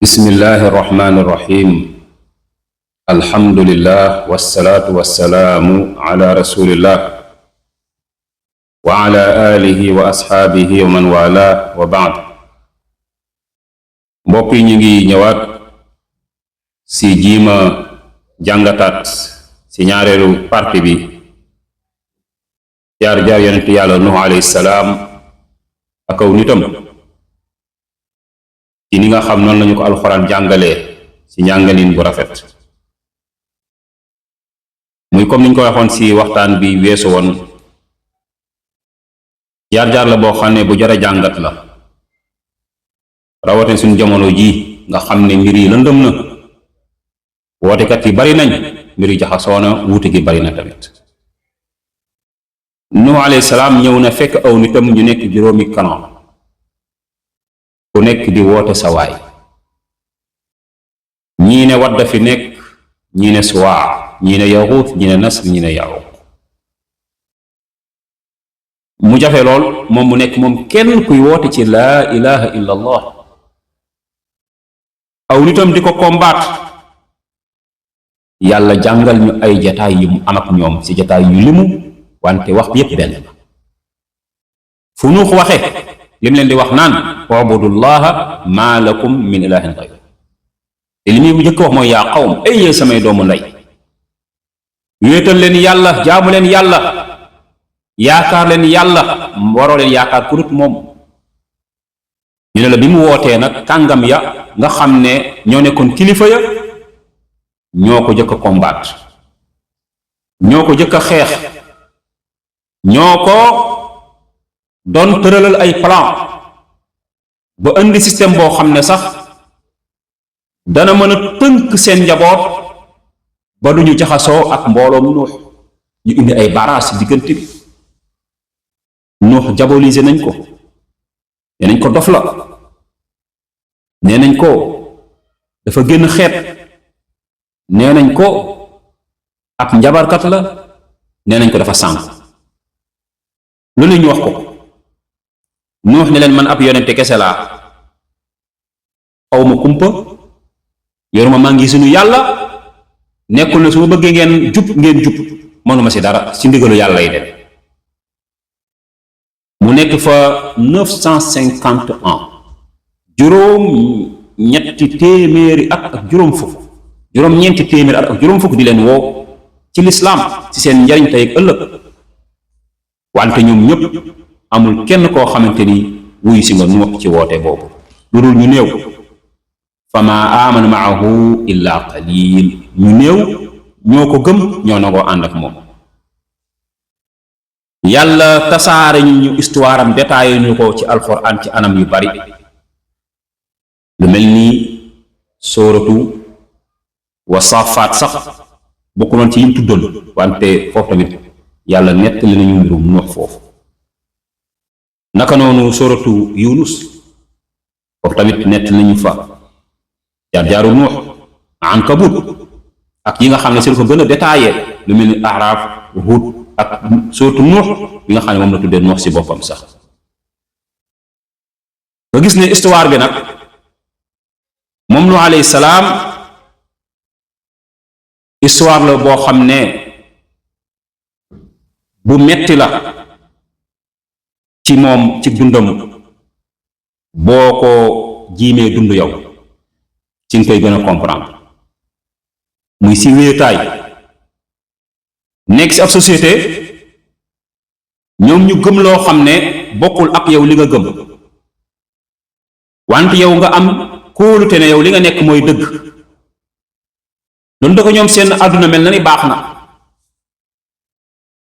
bismillahi irrahmani irrahim alhamdulillah wassalaatu wassalaamu ala rasulillah wa ala alihi wa asxaabihi wa man wala wa baad. mbokk yi ñu ngi ñëwaat si jiima jàngataat si ñaareelu parti bi jaar-jaar yonent yàlla Nuh alayhi salaam ak aw nitam ci ni nga xam noonu lañu ko alxuraan jàngalee ci njàngalin bu rafet. muy comme niñ ko waxoon ci waxtaan bi weesu woon, jaar-jaar la boo xam ne bu jara jàngat la, rawatina suñu jamono ji nga xam ne mbir yi lëndëm na, wootekat yi bari nañ, mbir yi jaxasoo na, wuute gi bari na tamit. Nuh alayhi salaam ñëw na fekk aw nitam ñu nekk juróomi kanam, ku nekk di woote sa waay, ñii ne Wadda fi nekk, ñii ne Suwaa, ñii ne Yaxuut, ñii ne Nasr, ñii ne Yaquuq. mu jafe lool moom mu nekk moom kenn kuy woote ci laa ilaha illa allah, aw nitam di ko combattre. yàlla jàngal ñu ay jataay yu mu am ak ñoom ci jataay yu limu, wante wax bi yépp benn fu Nuux waxe lim leen di wax naan ubudullaha maa lakum min ilahin ghayr, te li muy njëkk wax mooy yaa qawm, ay yéen samay doomu ndey, wéetal leen yàlla, jaamu leen yàlla, yaakaar leen yàlla, waroo leen yaakaar ku dut moom. ñu ne la bi mu wootee nag kàngam ya nga xam ne ñoo nekkoon kilifa ya ñoo ko jëkk a combattre, ñoo ko jëkk a xeex, ñoo ko doon tëralal ay plan ba indi système boo xam ne sax dana mën a tënk seen njaboot ba duñu jaxasoo ak mbooloom Nuux. ñu indi ay barrage ci diggante bi. Nuux diabolisé nañ ko, nee nañ ko dof la, nee nañ ko dafa génn xeet, nee nañ ko ab njabarkat la, nee nañ ko dafa sànq. lu ne ñu wax ko. Nuux ne leen man ab yonente kese laa, xaw ma kumpa, yoruma maa ngi suñu yàlla, nekkul na su ma bëggee ngeen jub mënuma ci dara, ci ndigalu yàlla yi dem. mu nekk fa 950 ans, juróom-ñetti téeméeri at ak juróom fukk, juróom-ñeenti téeméeri at ak juróom fukk di leen woo ci lislaam, ci seen njariñ tey ak ëllëg. wante ñoom ñëpp amul kenn koo xamante ni wuyu si nga Nuux ci woote boobu, lu dul ñu néew. fa ma amana maahu illa qalil, ñu néew ñoo ko gëm, ñoo nangoo ànd ak moom. yàlla tasaare ñu histoire am, détaillé ñu ko ci alxuraan ci anam yu bari, lu mel ni sóoratu wa saafaat sax bokku noon ci yim tuddoon, wante foofu tamit yàlla nettali nañu mbirum Nuux foofu. naka noonu sóoratu Yunus, foofu tamit nettali nañu fa jaar-jaaru Nuux, Ankabut, ak yi nga xam ne seen ko gën a détaillé, lu mel ni Araaf, Hud, ak sóoratu Nuux bi nga xam ne moom la tuddee Nuux si boppam sax. nga gis ne histoire bi nag moom Nuux alayhi salaam histoire la boo xam ne bu metti la ci moom ci dundam, boo ko jiimee dund yow ci nga koy gën a comprendre. muy si wéetaay, nekk si ab société ñoom ñu gëm loo xam ne bokkul ak yow li nga gëm, wante yow nga am kóolute ne yow li nga nekk mooy dëgg. donte ko ñoom seen àdduna mel na ni baax na,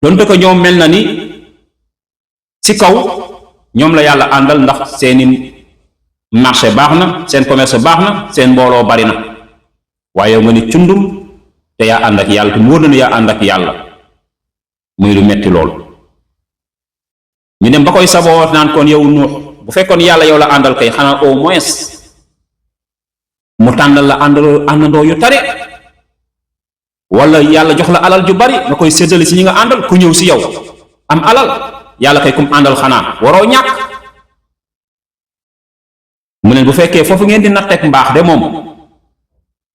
donte ko ñoom mel na ni ci kaw ñoom la yàlla àndal, ndax seeni marché baax na, seen commerce baax na, seen mbooloo bari na, waaye yow nga ni cundum te yaa ànd ak yàlla, te mu wóor na ne yaa ànd ak yàlla. muy lu metti lool. ñu dem ba koy saboo naan kon yow Nuux, bu fekkoon yàlla yow la àndal kay xanaa au moins mu tànnal la àndandoo yu tare, wala yàlla jox la alal ju bari nga koy séddale si ñi nga àndal, ku ñëw si yow am alal, yàlla kay kum àndal xanaa waroo ñàkk. mu leen bu fekkee foofu ngeen di natteeg mbaax de moom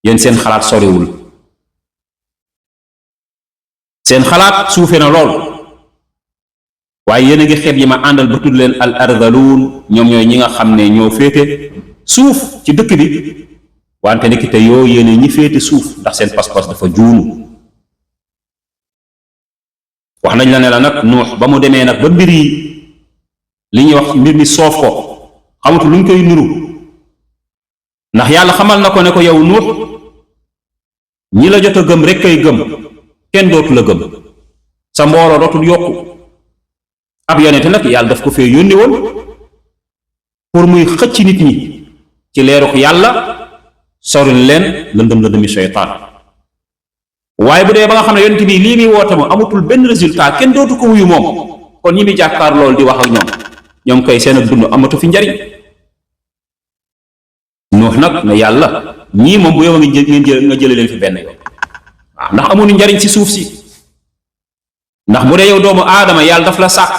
yéen seen xalaat soriwul, seen xalaat suufe na lool, waaye yéen a ngi xeeb yi ma àndal ba tudd leen al ardhaluun, ñoom ñooy ñi nga xam ne ñoo féete suuf ci dëkk bi, wante nekk te yoo yéene ñi féete suuf ndax seen pas-pas dafa juunu. wax nañ la ne la nag Nuux ba mu demee nag ba mbir yi li ñuy wax mbir mi soof ko, xamatu luñ koy nuru, ndax yàlla xamal na ko ne ko yow Nuux ñi la jot a gëm rek kay gëm, kenn dootu la gëm, sa mbooloo dootul yokku. ab yonent nag yàlla daf ko fee yónni woon pour muy xëcc nit ñi ci leeruk yàlla, soril leen lëndëm lëndëmi seytaan. waaye bu dee ba nga xam ne yonent bi lii muy woote moom amatul benn résultat, kenn dootu ko wuyu moom, kon ñi muy jàkkaar loolu di wax ak ñoom koy seen ak dund amatu fi njariñ. Nuux nag ne yàlla ñii moom bu yow nga jële leen fi benn yoon, waaw ndax amuñu njariñ ci suuf si. ndax bu dee yow doomu aadama yàlla daf la sàkk,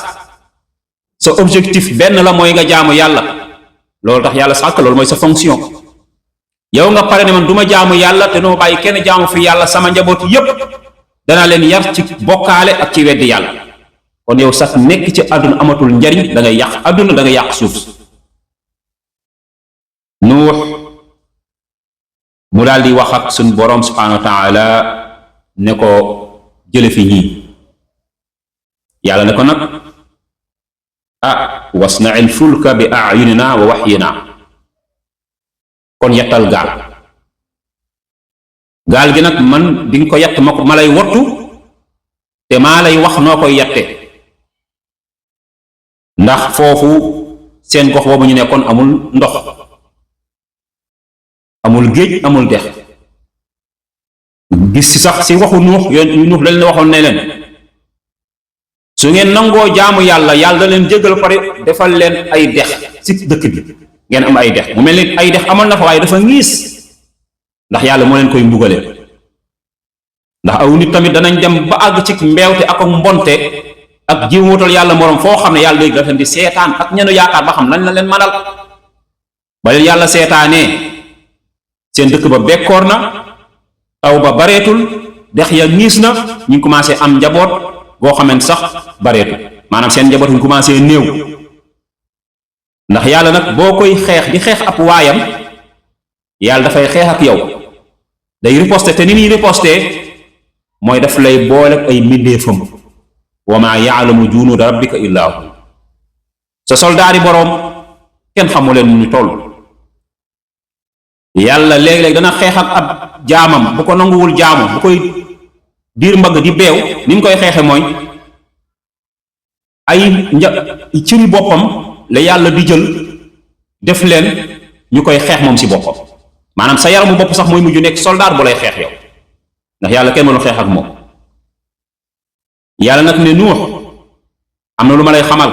sa objectif benn la mooy nga jaamu yàlla, loolu tax yàlla sàkk, loolu mooy sa fonction. yow nga pare ne man du ma jaamu yàlla te duma bàyyi kenn jaamu fi yàlla, sama njaboot yépp danaa leen yar ci bokkaale ak ci weddi yàlla, kon yow sax nekk ci àdduna amatul njariñ, da ngay yàq àdduna, da ngay yàq suuf si. Nuux mu daal di wax ak suñ boroom subhanahu wa taala ne ko jële fi ñii. yàlla ne ko nag wasna'il fulka bi a'yunina wa wahyina, kon yettal gaal gi nag man di nga ko yett ma lay wattu te maa lay wax noo koy yette, ndax foofu seen gox boobu ñu nekkoon amul ndox, amul géej, amul dex. gis ci sax ci waxu Nuux Nuux dañ leen waxoon ne leen su ngeen nangoo jaamu yàlla, yàlla da leen jéggal pare defal leen ay dex ci dëkk bi, ngeen am ay dex. mu mel ni ay dex amoon na fa waaye dafa ngiis, ndax yàlla moo leen koy mbugale. ndax aw nit tamit danañ dem ba àgg ci mbeewte ak mbonte ak jiwutal yàlla moroom, foo xam ne yàlla léegi dafa leen di seetaan ak ñenu yaakaar ba xam nañ la leen manal. ba leen yàlla seetaanee seen dëkk ba bekkoor na, taw ba bareetul, dex ya ngiis na, ñu ngi commencé am njaboot boo xamante sax bareetul, maanaam seen njaboot ñu commencé néew. ndax yàlla nag boo koy xeex di xeex ab waayam, yàlla dafay xeex ak yow, day riposte, te ni muy riposte mooy daf lay boole ak ay mbindeefam. wa maa yaalamu junuuda rabbika illaa hu, sa soldaari boroom kenn xamu leen ñu toll. yàlla léeg-léeg dana xeex ak ab jaamam bu ko nanguwul jaamu, bu koy diir mbagg di beew, ni mu koy xeexe mooy ay cëri boppam la yàlla di jël def leen ñu koy xeex moom si boppam, maanaam sa yaramu bopp sax mooy mujj nekk soldaar bu lay xeex yow, ndax yàlla kenn mënu xeex ak moom. yàlla nag ne Nuux am na lu ma lay xamal,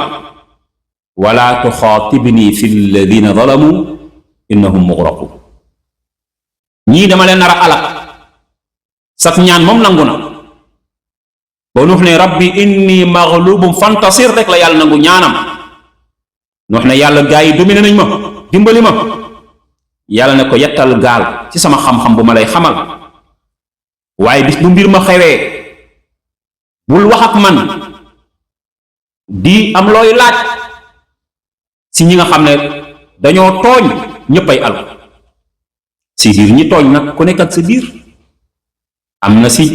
wala tuxaatibni fi alladina zalamu innahum mugraqun. ñii dama leen nar a alak, sat ñaan moom nangu na. ba Nuux ne rabbi inni maghlubun fantasir rek la yàlla nangu ñaanam. Nuux ne yàlla gaa yi dominé nañ ma, dimbali ma. yàlla ne ko yettal gaal ci sama xam-xam bu ma lay xamal, waaye bis bu mbir ma xewee bul wax ak man di am looy laaj si ñi nga xam ne dañoo tooñ, ñépp ay al si biir ñi tooñ nag ku nekk ak sa biir. am na si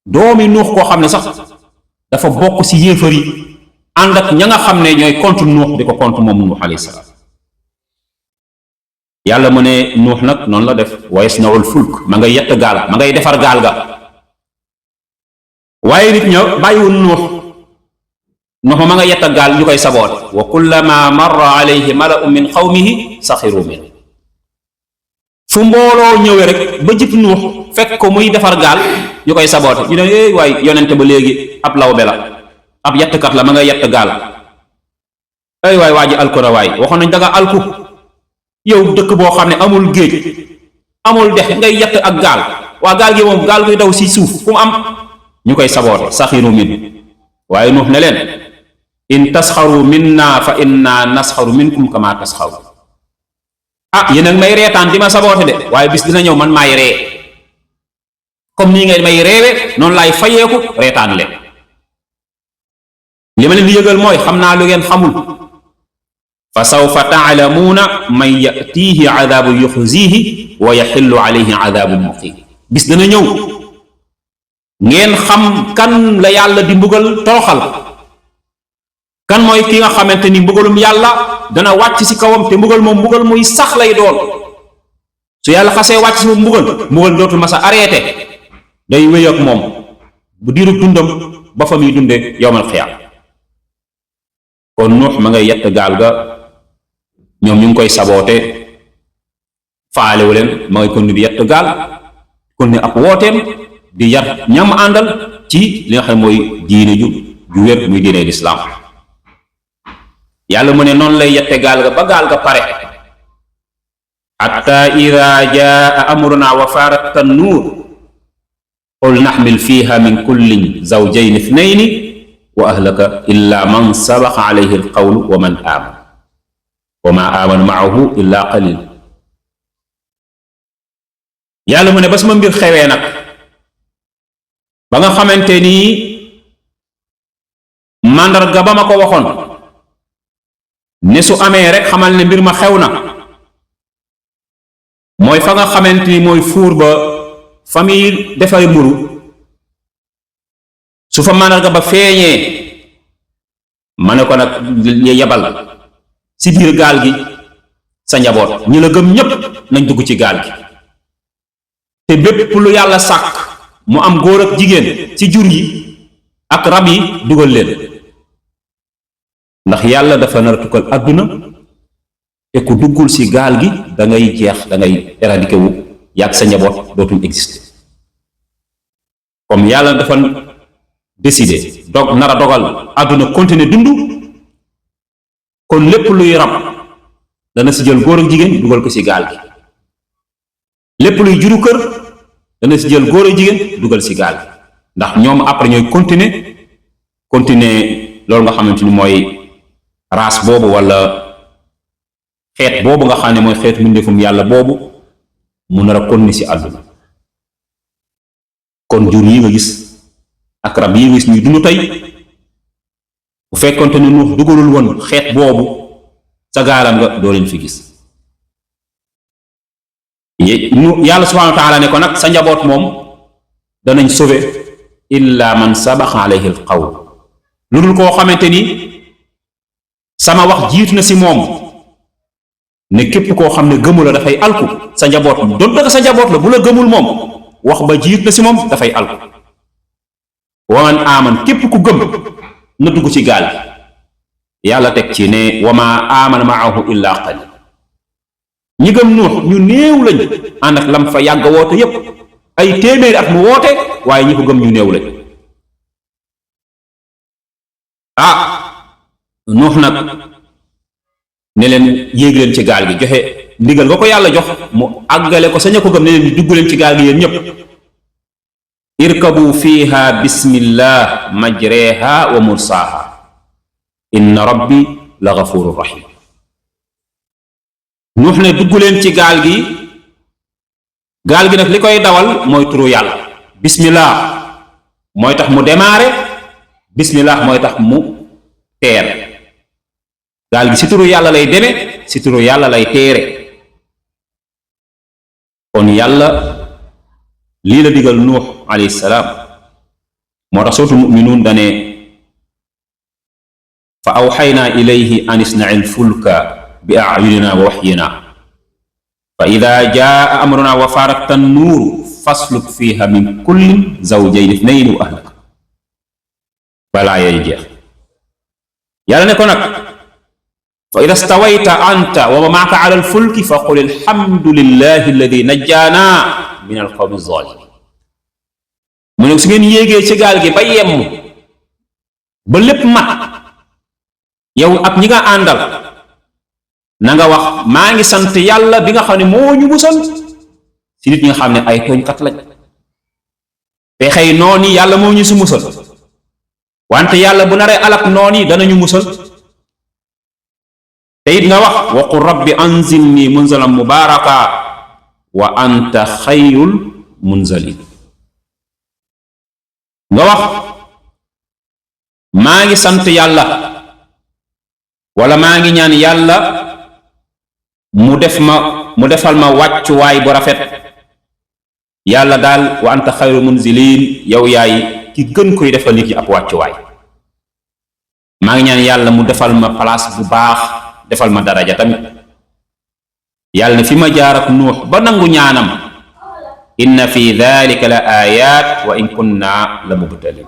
doomi Nuux koo xam ne sax dafa bokk si yéefar yi, ànd ak ña nga xam ne ñooy contre Nuux di ko contre moom Nuux alayhi salaam. yàlla mu ne Nuux nag noonu la def, wa yasnaul fulk, ma ngay yett gaal, ma ngay defar gaal ga. waaye nit ña bàyyiwul Nuux ma nga yett gaal ñu koy saboot. wa kullama marra alayhi mala'un min qawmihi saxiru min, fu mbooloo ñëwee rek ba jib Nuux fekk ko muy defar gaal ñu koy saboote, ñu ne waay yonente ba léegi ab lawbe la, ab yettkat la, ma nga yett gaal, ay waay waa ji alku na waay, waxoon nañ danga alku, yow dëkk boo xam ne amul géej amul dex ngay yett ak gaal, waa gaal gi moom gaal guy daw si suuf fu mu am, ñu koy saboote saxiru min. waaye Nuux ne leen in tasxaru minna fa inna nasxaru minkum kama tasxaru, ah yéen ak may reetaan di ma saboote de waaye bis dina ñëw man maay ree comme nii ngay may reewe noonu laay fayeeku reetaan leen li ma leen di yëgal mooy xam naa lu ngeen xamul fa sawfa taalamuuna man yatiihi adaabun yuxziihi wa yaxillu alayhi adaabun muqiim bis dana ñëw ngeen xam kan la yàlla di mbugal toroxal kan mooy ki nga xamante ni mbugalum yàlla dana wàcc ci kawam te mbugal moom mbugal muy sax lay doon su yàlla xasee wàcc ci moom mbugal dootul masa arrêté day wéy ak moom bu diiru dundam ba fa muy dunde yowmal xiyaam kon Nuux ma ngay yett gaal ga ñoom ñu ngi koy saboote faalewu leen ma ngay kon di yett gaal kon ne ab wooteem di yar ñam àndal ci li nga xam mooy diine ju wér muy diine lislaam yàlla mu ne noonu lay yette gaal ga ba gaal ga pare hatta ida jaa amruna wa faarat tannuur qul naxmil fiha min kullin zawjayn ithnayni wa ahlaka illa man sabaqa alayhi alqawlu wa man aaman wa ma aamana maahu illa qalil yàlla mu ne ba sama mbir xewee nag ba nga xamante ni màndarga ba ma ko waxoon ne su amee rek xamal ne mbir ma xew na mooy fa nga xamante ni mooy fuur ba fa muy defari mburu su fa màndarga ba feeñee ma ne ko nag yebal ci biir gaal gi sa njaboot ñi la gëm ñépp nañ dugg ci gaal gi te bépp lu yàlla sàkk mu am góor ak jigéen ci jur yi ak rab yi dugal leen ndax yàlla dafa nar a tukkal àdduna te ku duggul ci gaal gi da ngay jeex da ngay éradiqué wu yàgg sa njaboot dootuñ exister comme yàlla dafa décidé nar a dogal àdduna continuer dund kon lépp luy rab dana ci jël góor ak jigéen dugal ko ci gaal gi lépp luy juru kër dana ci jël góor ak jigéen dugal ci gaal gi ndax ñoom après ñooy continuer loolu nga xamante ni mooy race boobu wala xeet boobu nga xam ne mooy xeetu mbindeefum yàlla boobu mu nar a continuer ci àdduna kon jur yi nga gis ak rab yi nga gis ñuy dund tey bu fekkonte ne Nuux dugalul woon xeet boobu sa gaalam nga doo leen fi gis yàlla subhanahu wa taala ne ko nag sa njaboot moom danañ sauver illa man sabaqa alayhi al qawl lu dul koo xamante ni sama wax jiitu na ci moom ne képp koo xam ne gëmu la dafay alku sa njaboot doon dëgg sa njaboot la bu la gëmul moom wax ba jiitu na ci moom dafay alku wa man aaman képp ku gëm na dugg ci gaal gi yàlla teg ci ne wa ma aamana maahu illa qalil ñi gëm Nuux ñu néew lañ ànd ak lam fa yàgg woote yépp ay téeméeri at mu woote waaye ñi ko gëm ñu néew lañ Nuux nag ne leen yéeg leen ci gaal gi joxe ndigal nga ko yàlla jox mu àggale ko saña ko gëm ne leen ñu dugg leen ci gaal gi yéen ñépp irkabu fiha bismillah majreha wa mursaha inna rabbi la gafurur rahim Nuux ne dugg leen ci gaal gi nag li koy dawal mooy turu yàlla bismillah mooy tax mu démarrer bismillah mooy tax mu teer gaal gi ci turu yàlla lay deme ci turu yàlla lay teere kon yàlla lii la digal Nuux alayhi salaam moo tax sootu muminuun dane fa awxaynaa ilayhi an isnaci lfulka bi acyunina wa waxyina fa ida jaa amruna wa faarat tannuuru fasluk fiha min kullin zawjayn ithnayni wa ahlak balaa yay jeex yàlla ne ko nag fa ida stawayta anta wa man maaka ala alfulki fa qul alhamdulillahi alladi najjaana min alqawmi alzalimin mu ne su ngeen yéegee ci gaal gi ba yemm ba lépp mat yow ak ñi nga àndal na nga wax maa ngi sant yàlla bi nga xam ne moo ñu musal ci nit ñi nga xam ne ay tooñkat lañ pexey noon yi yàlla moo ñu si musal wante yàlla bu naree alak noon yi danañu musal te it nga wax wa qul rabbi anzilni munzalan mubaraka wa anta xayrul munzalin. nga wax maa ngi sant yàlla wala maa ngi ñaan yàlla mu defal ma wàccuwaay bu rafet. yàlla daal wa anta xayrul munzilin, yow yaay ki gën koy defal nit ñi ab wàccuwaay. maa ngi ñaan yàlla mu defal ma place bu baax, defal ma daraja tamit. yàlla ne fi ma jaar ak nuux ba nangu ñaanam, inna fi dhalika la ayat wa in kunna la mubtalin.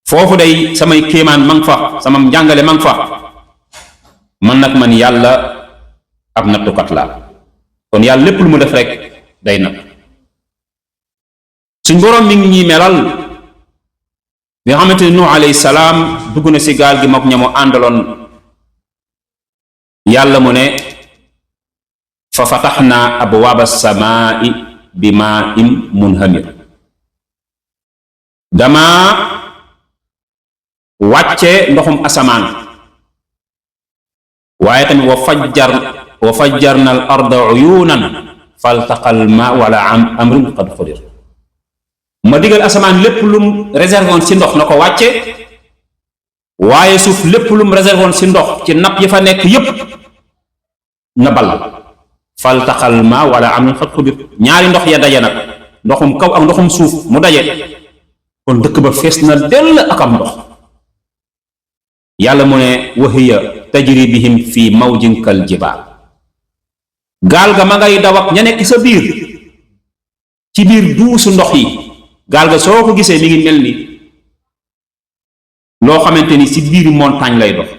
foofu day samay kéemaan ma nga fa, sama njàngale ma nga fa. man nag man yàlla ab nattukat la. kon yàlla lépp lu mu def rek day natt. suñ boroom mi ngi ñuy melal bi nga xamante ne Nuux alayhi salaam dugg na si gaal gi mook ñamu àndaloon. yàlla mu ne fa fataxna abwaaba samaai bi maa in munhamir, dama wàcce ndoxum asamaan, waaye tamit wa fajjarna al arda uyunan faltaqal ma wala amrin qad qadir. ma digal asamaan lépp lum réservé woon si ndox na ko wàcce, waaye suuf lépp lum réservé woon si ndox ci napp yi fa nekk yépp na ball. faltaqal ma wala amrin qad qadir, ñaari ndox ya daje nag, ndoxum kaw ak ndoxum suuf mu daje, kon dëkk ba fees na dell ak am ndox. yàlla mu ne wa hiya tajri bihim fi mawjin kal jibaal, gaal ga ma ngay daw ak ña nekk sa biir ci biir duusu ndox yi. gaal ga soo ko gisee mi ngi mel ni loo xamante ni si biir montagne lay dox,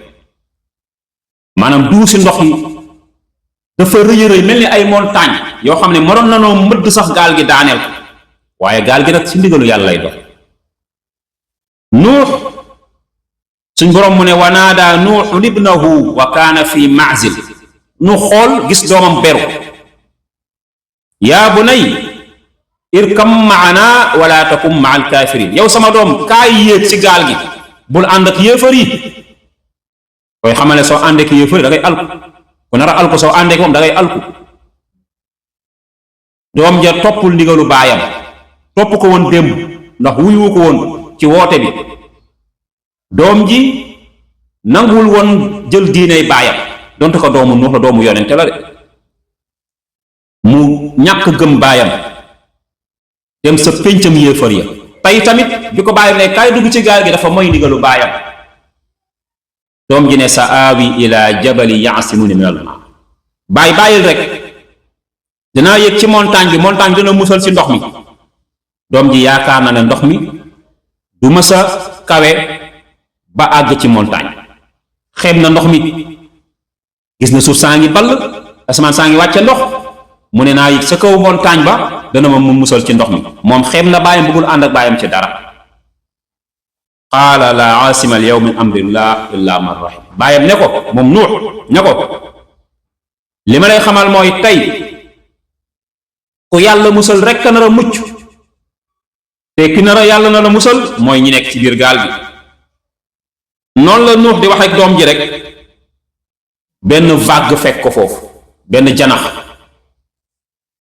maanaam duusi ndox yi dafa rëy rëy mel ni ay montagne yoo xam ne mënoon na noo mëdd sax gaal gi daaneel ko, waaye gaal gi nag si ndigalu yàlla lay dox. nuux suñ boroom mu ne wa naada nuuxun ibnahu wa kaana fi maazil, nu xool gis doomam beru, yaa bunay irkam maana wala takum maa alkaafirin, yow sama doom kaay yéeg ci gaal gi, bul ànd ak yéefar yi. koy xamale soo àndee ak yéefar yi da ngay alku, ku nar a alku soo àndee ak moom da ngay alku. doom ja toppul ndigalu baayam, topp ko woon démb ndax wuyu ko woon ci woote bi. doom ji nanguwul woon jël diiney baayam, donte ko doomu Nuux la, doomu yonente la de. mu ñàkk gëm baayam, dem sa péncam yéefar ya. tey tamit bi ko bàyyi ne kaay dugg ci gaal gi dafa moy ndigalu baayam. doom ji ne sa aawi ila jabali yaasimuni min al maa, bàyyil rek, dinaa yëg ci montagne bi, montagne dina musal ci ndox mi. doom ji yaakaar na ne ndox mi du mësa kawe ba àgg ci montagne, xeeb na ndox mi, gis na suuf saa ngi ball, asamaan saa ngi wàcce ndox, mu ne naa yëg sa kaw montagne ba dana ma mu musal ci ndox mi. moom xeeb na baayam, bëggul ànd ak baayam ci dara. qaala laa aasima al yawma min amrillah illa man rahim, baayam ne ko, moom Nuux ne ko, li ma lay xamal mooy tey ku yàlla musal rekk nar a mucc, te ki nar a yàlla na la musal mooy ñi nekk ci biir gaal bi. noonu la Nuux di wax ak doom ji rek, benn vague fekk ko foofu, benn janax.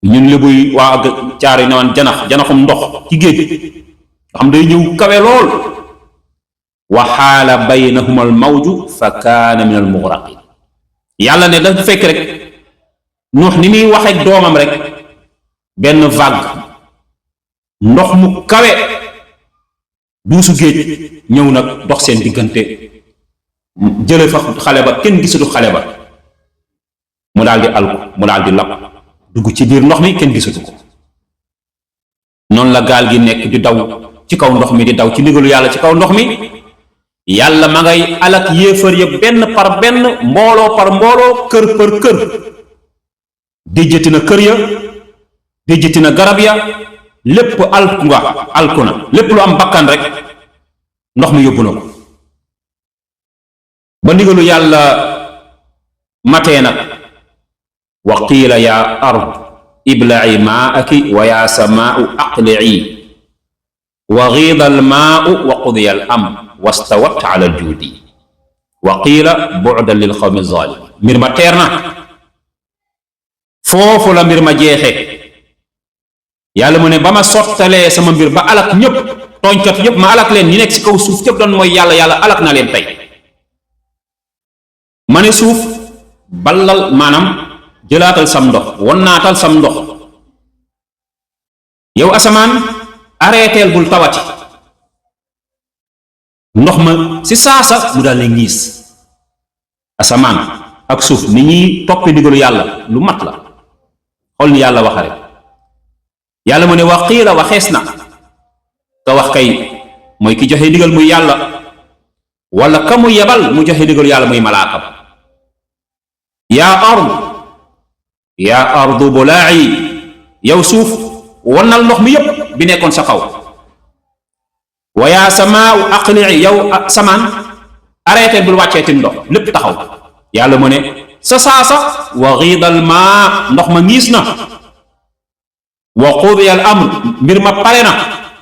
ñun lébuy waa caar yi ne woon janaxum ndox ci géej nga xam day ñëw kawe lool. wa xaala baynahuma al mawju fa kaana min al mugraqin, yàlla ne dafa fekk rek Nuux ni muy wax ak doomam rek, benn vague ndox mu kawe duusu géej ñëw nag dox seen diggante, jële fa xale ba, kenn gisatu xale ba, mu daal di alku, mu daal di lap dugg ci biir ndox mi, kenn gisatu ko. noonu la gaal gi nekk di daw ci kaw ndox mi, di daw ci ndigalu yàlla ci kaw ndox mi. yàlla ma ngay alak yéefar ya benn par benn, mbooloo par mbooloo, kër par kër. déjjati na kër ya, déjjati na garab ya, lépp alku na, lépp lu am bakkan rek ndox mi yóbbu na ko. ba ndigalu yàlla matee nag, wa qiila yaa ard ibla'i maa'aki wa yaa samaa'u aqli'i wa ghiida al maa'u wa qudiya al amr wastawat ala al juudi. wa qiila bu'dan lil qawmi zalimin mbir ma teer na foofu la mbir ma jeexe yàlla mu ne ba ma sottalee sama mbir ba alak ñëpp tooñkat ñëpp ma alak leen ñi nekk ci kaw suuf ñëpp doon mooy yàlla alak na leen tey ma ne suuf ballal maanaam jëlaatal sam ndox wonnaatal sam ndox yow asamaan arrêteel bul tawati ndox ma ci saasa mu daal ne ngiis asamaan ak suuf ni ñuy toppe ndigalu yàlla lu mat la xool ni yàlla waxa rek yàlla mu ne wa qiila waxees na ka wax kay mooy ki joxe ndigal muy yàlla wala ka mu yebal mu joxe ndigalu yàlla muy malaakam yaa ardu bulaa'i yow suuf wannal ndox mi yépp bi nekkoon sa kaw wa yaa samaa'u aqli'i yow samaan arrêté bul wàccee tim ndox lépp taxaw yàlla mu ne sa saasa wa xiidal maa ndox ma ngiis na wa qudiya al amr mbir ma pare na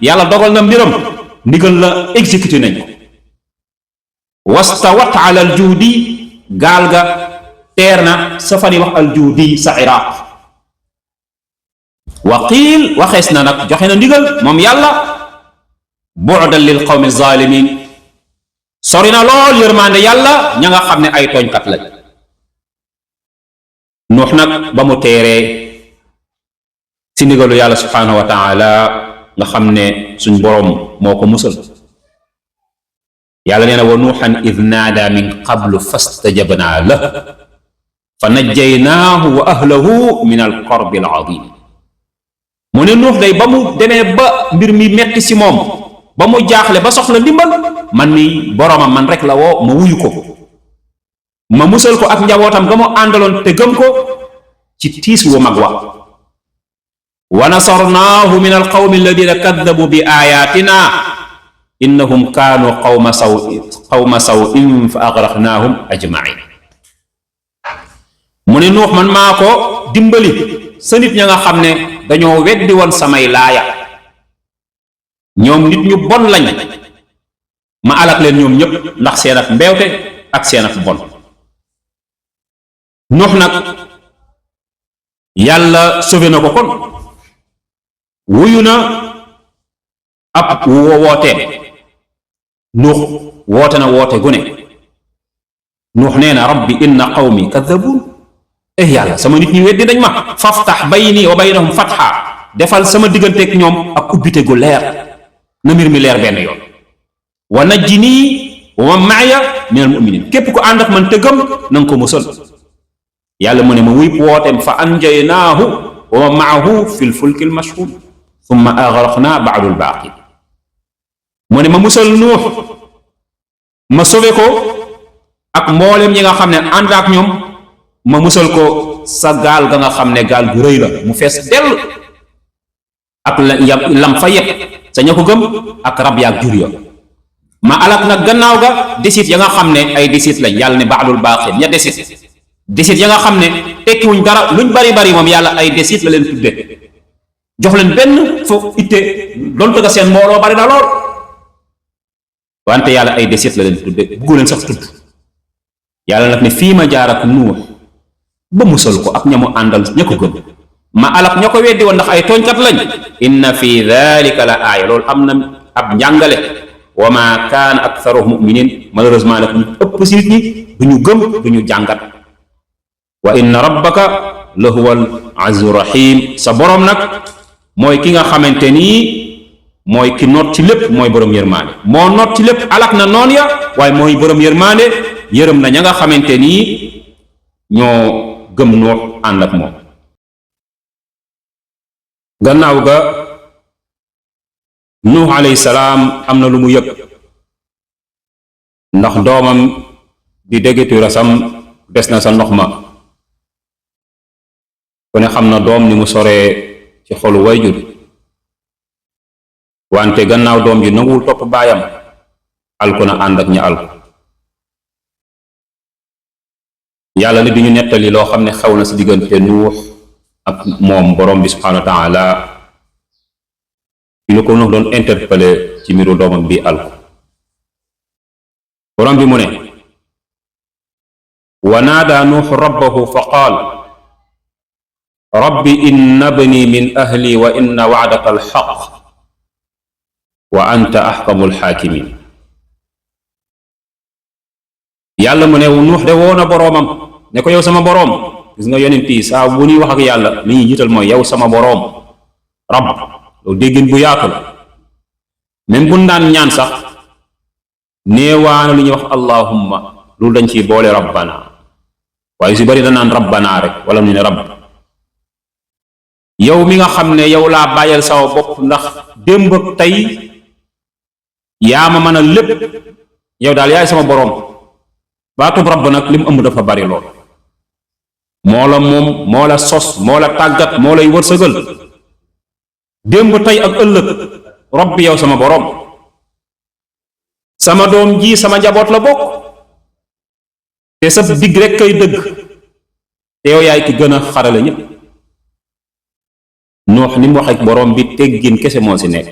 yàlla dogal na mbiram ndigal la exécuté nañ ko wastawat ala al juudi gaal ga teer na sa fani wax al juudi sa iraq wa qiil waxees na nag joxe na ndigal moom yàlla bu'dan lil qawmi zalimin sori na lool yërmande yàlla ña nga xam ne ay tooñkat lañ nuux nag ba mu teeree ci ndigalu yàlla subhanahu wa taala nga xam ne suñ boroom moo ko musal yàlla nee na wa nuuxan id naada min qablu fastajabnaa lah fa najjaynaahu wa ahlahu min alkarbi alazim mu ne nuux day ba mu demee ba mbir mi metti ci moom ba mu jaaxle ba soxla ndimbal man mi boroomam man rek la woo ma wuyu ko ma musal ko ak njabootam ga mu àndaloon te gëm ko ci tiis wu mag wa wa nasarnaahu min alqawmi alladina kaddabu bi ayatina innahum kaanu qawma sawin fa agraqnaahum ajmain mu ne nuux man maa ko dimbali sa nit ña nga xam ne dañoo weddi woon samay laaya ñoom nit ñu bon lañ ma alak leen ñoom ñépp ndax seen ak mbeewte ak seen ak bon nuux nag yàlla sauvé na ko kon wuyu na ab wooteem nuux woote na woote gu ne nuux nee na rabbi inna qawmi kaddabuun yàlla sama nit ñi weddi dañ ma faftax bayni wa baynahum fatxa defal sama digganteeg ñoom ak ubbite gu leer na mbir mi leer benn yoon wa najjinii wa man maaya min al muminin képp ku ànd ak man te gëm na nga ko musal yàlla mu ne ma wuy wooteem fa anjaynaahu wa man maahu fi lfulki almashhun thumma agraqna ba'du albaaqin mu ne ma musal nuux ma sauvé ko ak mboolem ñi nga xam ne ànd ak ñoom ma musal ko sa gaal ga nga xam ne gaal gu rëy la mu fees dell ak lam fa yëpp sa ña ko gëm ak rab yaak jur ya ma alak nag gannaaw ga desit ya nga xam ne ay desit lañ yàlla ne ba'dul baaqin ña desit ya nga xam ne tekkiwuñ dara luñ bari bari moom yàlla ay desit la leen tudde jox leen benn fo itte donte ga seen mbooloo bari na lool wante yàlla ay desit la leen tudde buggu leen sax tudd yàlla nag ne fii ma jaar ak nuux ba musal ko ak ña mu àndal ña ko gëm ma alak ña ko weddi woon ndax ay tooñkat lañ inna fi dhalika la aaya loolu am na ab njàngale wa ma kaana aktharuhum muminin malheureusement nag ñu ëpp si nit ñi du ñu gëm du ñu jàngat wa inna rabbaka la huwa al azizu rahim sa boroom nag mooy ki nga xamante nii mooy ki noot ci lépp mooy boroom yërmaande moo noot ci lépp alak na noon ya waaye mooy boroom yërmaande yërëm na ña nga xamante nii ñoo gëm Nuux ànd ak moom gannaaw ga Nuux alayhi salaam am na lu mu yëg ndax doomam di déggetu rasam des na sa ndox ma ku ne xam na doom ni mu soree ci xolu wayjur wante gannaaw doom ji nanguwul topp baayam alku na ànd ak ña alku yàlla ni duñu nettali loo xam ne xew na si diggante Nuux ak moom borom bi subhanahu wa taala ci lu ko Nuux doon interpellé ci mbiru doomam bi alku borom bi mu ne wa naada nuuxu rabbahu fa qaal rabbi inna bni min ahli wa inna wacdaka alxaq wa anta axkamu alxaakimin. yàlla mu ne nuux de woo na boroomam ne ko yow sama boroom. gis nga yonent yi saa bu ñuy wax ak yàlla li ñuy jiital mooy yow sama boroom. rabb loolu déggin bu yaatu la. même bu daan ñaan sax néewaana lu ñuy wax allahumma loolu dañ ciy boole rabbana waaye su bari da naan rabbana rek wala ñu ne rabb. yow mi nga xam ne yow laa bàyyal sama bopp ndax démb ak tey yaa ma mën a lépp yow daal yaay sama boroom. baatub rabb nag lim ëmb dafa bari lool. moo la moom moo la sos moo la tàggat moo lay wërsëgal démb tey ak ëllëg. rabbi yow sama boroom. sama doom ji sama njaboot la bokk te sa digg rek kay dëgg te yow yaay ki gën a xarale ñépp. Nuux ni mu wax ak boroom bi teggin kese moo ci nekk.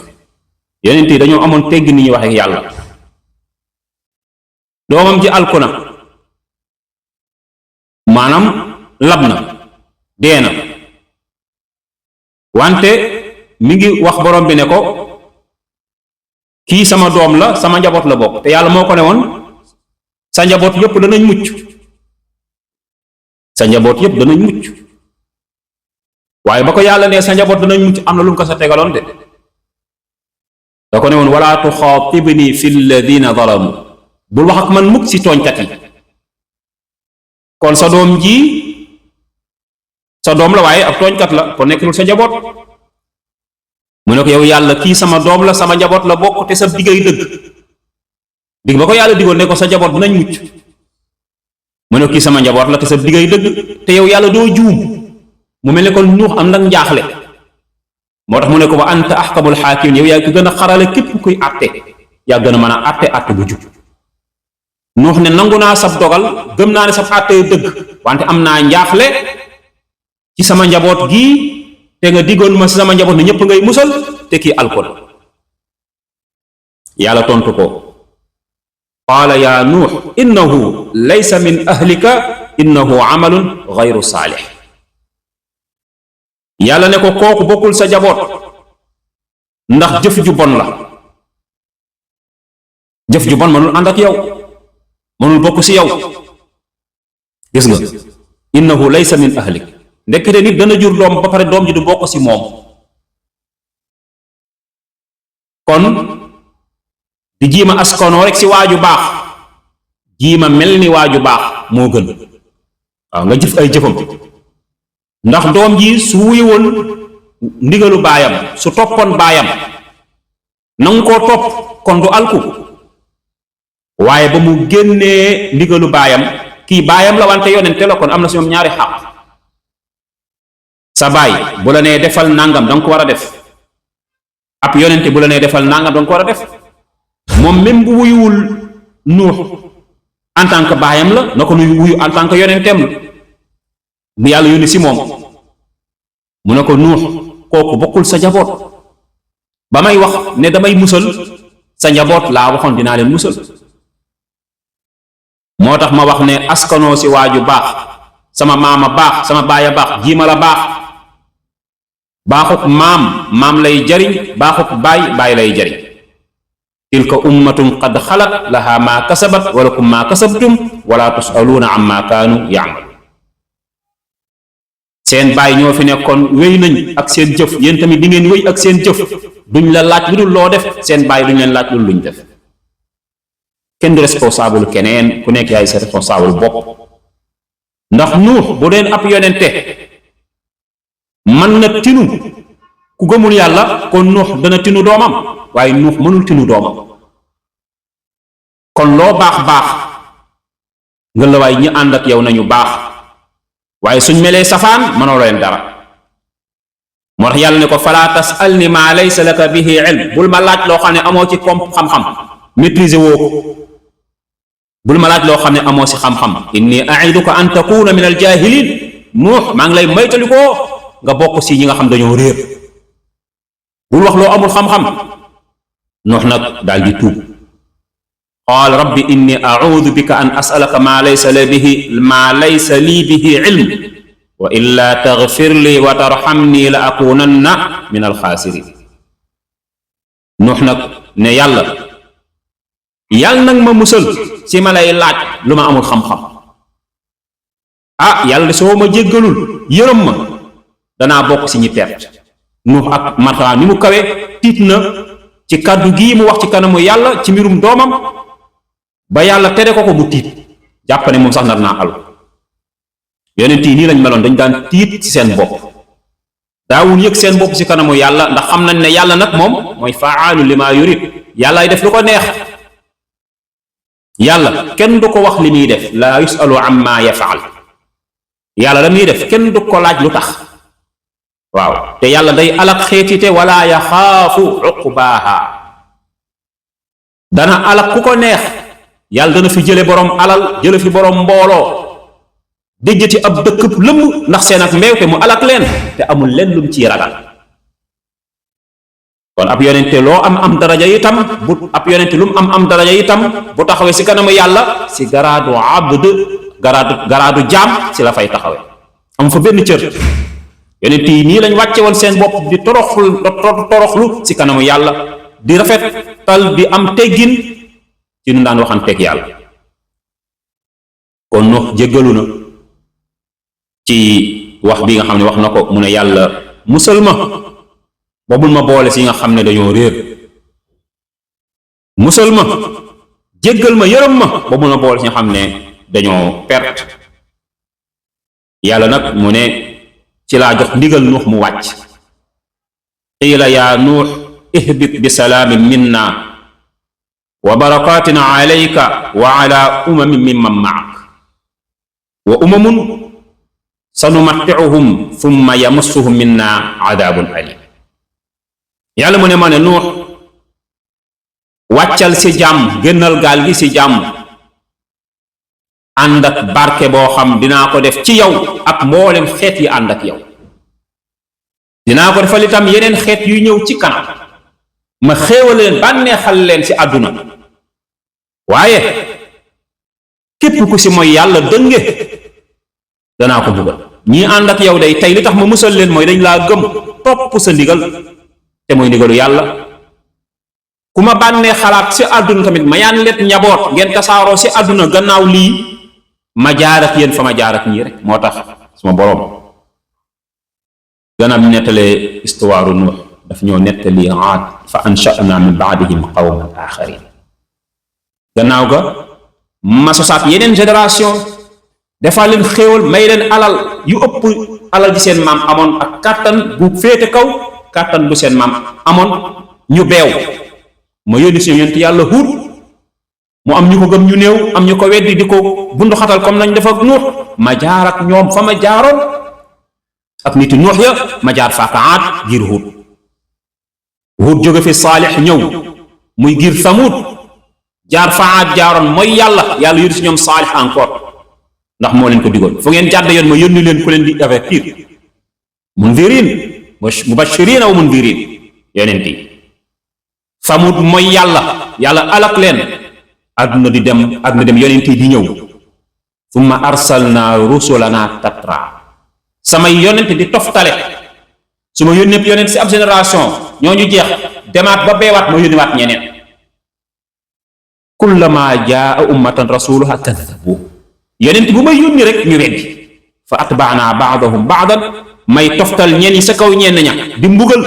yonent yi dañoo amoon teggin ni ñuy wax ak yàlla. doomam ji alku na maanaam lab na dee na wante mi ngi wax boroom bi ne ko kii sama doom la sama njaboot la bokk te yàlla moo ko ne woon sa njaboot yépp danañ mucc. sa njaboot yépp danañ mucc waaye ba ko yàlla ne sa njaboot danañ mucc am na lu mu ko sa tegaloon de. da ko ne woon wala tuxaatibni fi alladina zalamu bul wax ak man mukk ci tooñkat yi. kon sa doom ji sa doom la waaye ab tooñkat la kon nekkul sa njaboot. mu ne ko yow yàlla kii sama doom la sama njaboot la bokk te sa diggay dëgg. digg ba ko yàlla diggoon ne ko sa njaboot dinañ mucc. mu ne ko kii sama njaboot la te sa diggay dëgg te yow yàlla doo juum. mu mel ne kon Nuux am nag njaaxle. moo tax mu ne ko wa anta axkamul xaakimin yow yaa ki gën a xarale képp kuy àtte yaa gën a mën a àtte bu jub. Nuux ne nangu naa sab dogal gëm naa ne sab àtte dëgg wante am naa njaaxle ci sama njaboot gii te nga diggoon ma si sama njaboot ne ñépp ngay musal te kii alkool. yàlla tontu ko qaala yaa nuux innahu laysa min ahlika innahu amalun gayru saalix. yàlla ne ko kooku bokkul sa njaboot ndax jëf ju bon la. jëf ju bon mënul ànd ak yow mënul bokk ci yow. gis nga innahu laysa min ahlik ndekete nit dana jur doom ba pare doom ji du bokk ci moom. kon di jiima askanoo rek ci waaju baax jiima mel ni waaju baax moo gën. waaw nga jëf ay jëfam ndax doom ji su wuyu woon ndigalu baayam su toppoon baayam nanga koo topp kon du alku waaye ba mu génnee ndigalu baayam kii baayam la wante yonente la kon am na si ñoom ñaari xaq. sa baay bu la nee defal nangam danga ko war a def ab yonente bu la nee defal nangam danga ko war a def. moom même bu wuyuwul Nuux en tant que baayam la na ko nuy wuyu en tant que yonenteem la bu yàlla yónni si moom. mu ne ko Nuux kooku bokkul sa njaboot ba may wax ne damay musal sa njaboot laa waxoon dinaa leen musal. moo tax ma wax ne askanoo si waaju baax sama maama baax sama baaya baax jiima la baax. baaxuk maam lay jariñ baaxuk baay lay jariñ. tilka ummatun qad xalat laha maa kasabat wa lakum maa kasabtum wala tusaluuna amma kaanu yaamalu. seen baay ñoo fi nekkoon wéy nañ ak seen jëf yéen tamit di ngeen wéy ak seen jëf duñ la laaj lu dul loo def seen baay duñ leen laaj lu dul luñ def. kenn du responsable keneen ku nekk yaay sa responsable bopp. ndax Nuux bu deen ab yonente man na tinu ku gëmul yàlla kon Nuux dana tinu doomam waaye Nuux mënul tinu doomam. kon loo baax baax nga la waay ñi ànd ak yow nañu baax waaye suñ melee safaan mënoo leen dara. moo tax yàlla ne ko falaa tasalni maa laysa laka bihi ilm bul ma laaj loo xam ne amoo ci xam-xam maîtriser woo ko. bul ma laaj loo xam ne amoo ci xam-xam. inni aiduka an takuna min al jahilin Nuux maa ngi lay moytalikoo nga bokk ci ñi nga xam dañoo réer. bul wax loo amul xam-xam. Nuux nag daal di tuub qaal rabbi inni audu bika an asalaka maa laysa lii bihi ilm wa illa taghfir li wa tarhamni la akunanna min alxaasirin. Nuux nag ne yàlla nag ma musal ci ma lay laaj lu ma amul xam-xam. Yàlla soo ma jéggalul yërëm ma danaa bokk ci ñi perte. Nuux ak martaba ni mu kawe tiit na ci kàddu gii mu wax ci kanamu yàlla ci mbirum doomam ba yàlla tere ko mu tiit jàpp ne moom sax nar naa al. yonent yi nii lañ meloon, dañ daan tiit ci seen bopp, daawul yëg seen bopp ci kanamu yàlla, ndax xam nañ ne yàlla nag moom mooy faalu lima yurid, yàllaay def lu ko neex. yàlla kenn du ko wax li muy def, laa yusalu amma yafaal. yàlla la muy def kenn du ko laaj lu tax. waaw te yàlla day alak xeetite wala yaxaafu uqbaaha, dana alak ku ko neex. yàlla dana fi jële boroom alal, jële fi boroom mbooloo, déjjati ab dëkk lëmm ndax seen ak mbeew te mu alak leen te amul leen lum ciy ragal. kon ab yonente loo am daraja itam bu ab yonente lu mu am daraja itam bu taxawee si kanamu yàlla si garaadu abd garaadu jaam si la fay taxawee, am fa benn cër. yonent yi nii lañ wàcce woon seen bopp di toroxlu si kanamu yàlla, di rafetal di am teggin ci nu daan waxanteeg yàlla. kon Nuux jéggalu na ci wax bi nga xam ne wax na ko, mu ne yàlla musal ma ba bul ma boole si nga xam ne dañoo réer, musal ma jéggal ma yërëm ma ba bul ma boole si nga xam ne dañoo perte. yàlla nag mu ne ci laa jox ndigal Nuux mu wàcc. qiila yaa Nuux ihbit bi salaamin minna wa barakatin alayka wa ala umamin mimman maak wa umamun sanumatti'uhum thumma yamassuhum minna adabun alim. yàlla mu ne ma ne Nuux wàccal si jàmm, génnal gaal gi si jàmm, ànd ak barke boo xam dinaa ko def ci yow ak mboolem xeet yi ànd ak yow. dinaa ko defal itam yeneen xeet yu ñëw ci kanam, ma xéewal leen bànneexal leen ci àdduna. waaye képp ku si mooy yàlla dënge danaa ko buggal. ñii ànd ak yow day tey li tax ma musal leen mooy dañ laa gëm topp sa ndigal te mooy ndigalu yàlla. ku ma bànnee xalaat si àdduna tamit ma yaan leen njaboot ngeen tasaaroo si àdduna gannaaw lii, ma jaar ak yéen fa ma jaar ak ñii rek. moo tax suma boroom gannaaw bi nettalee histoire Nuux daf ñoo nettali Aad fa ansha'na min ba'dihim qawman aaxarin. gannaaw ga ma sosaat yeneen génération, defal leen xéewal, may leen alal yu ëpp alal ji seen maam amoon ak kàttan bu féete kaw kàttan bu seen maam amoon. ñu beew ma yónni si yonent yàlla Huud, mu am ñu ko gëm ñu néew, am ñu ko weddi di ko bundu xatal comme nañ def ak Nuux. ma jaar ak ñoom fa ma jaaroon ak niti Nuux ya, ma jaar faaka Aad giir Huud. Huud jóge fi Saalix ñëw muy giir Samuud, jaar fa Aad jaaroon mooy yàlla yónni si ñoom Saalix encore ndax moo leen ko digoon. fu ngeen jàdd yoon ma yónni leen ku leen di avertir, mundirin mubashirina wa mundirin yonent yi. Samud mooy yàlla alak leen, àdduna di dem yonent yi di ñëw. summa arsalna rusulana tatra, samay yonent di toftale. su ma yónnee yonent si ab génération ñooñu jeex demaat ba beewaat ma yónniwaat ñeneen. kullama jaa ummatan rasuluha kaddabu, yonent bu may yónni rek ñu weddi. fa atbaana baadahum baadan, may toftal ñenn ñi sa kaw ñenn ña, di mbugal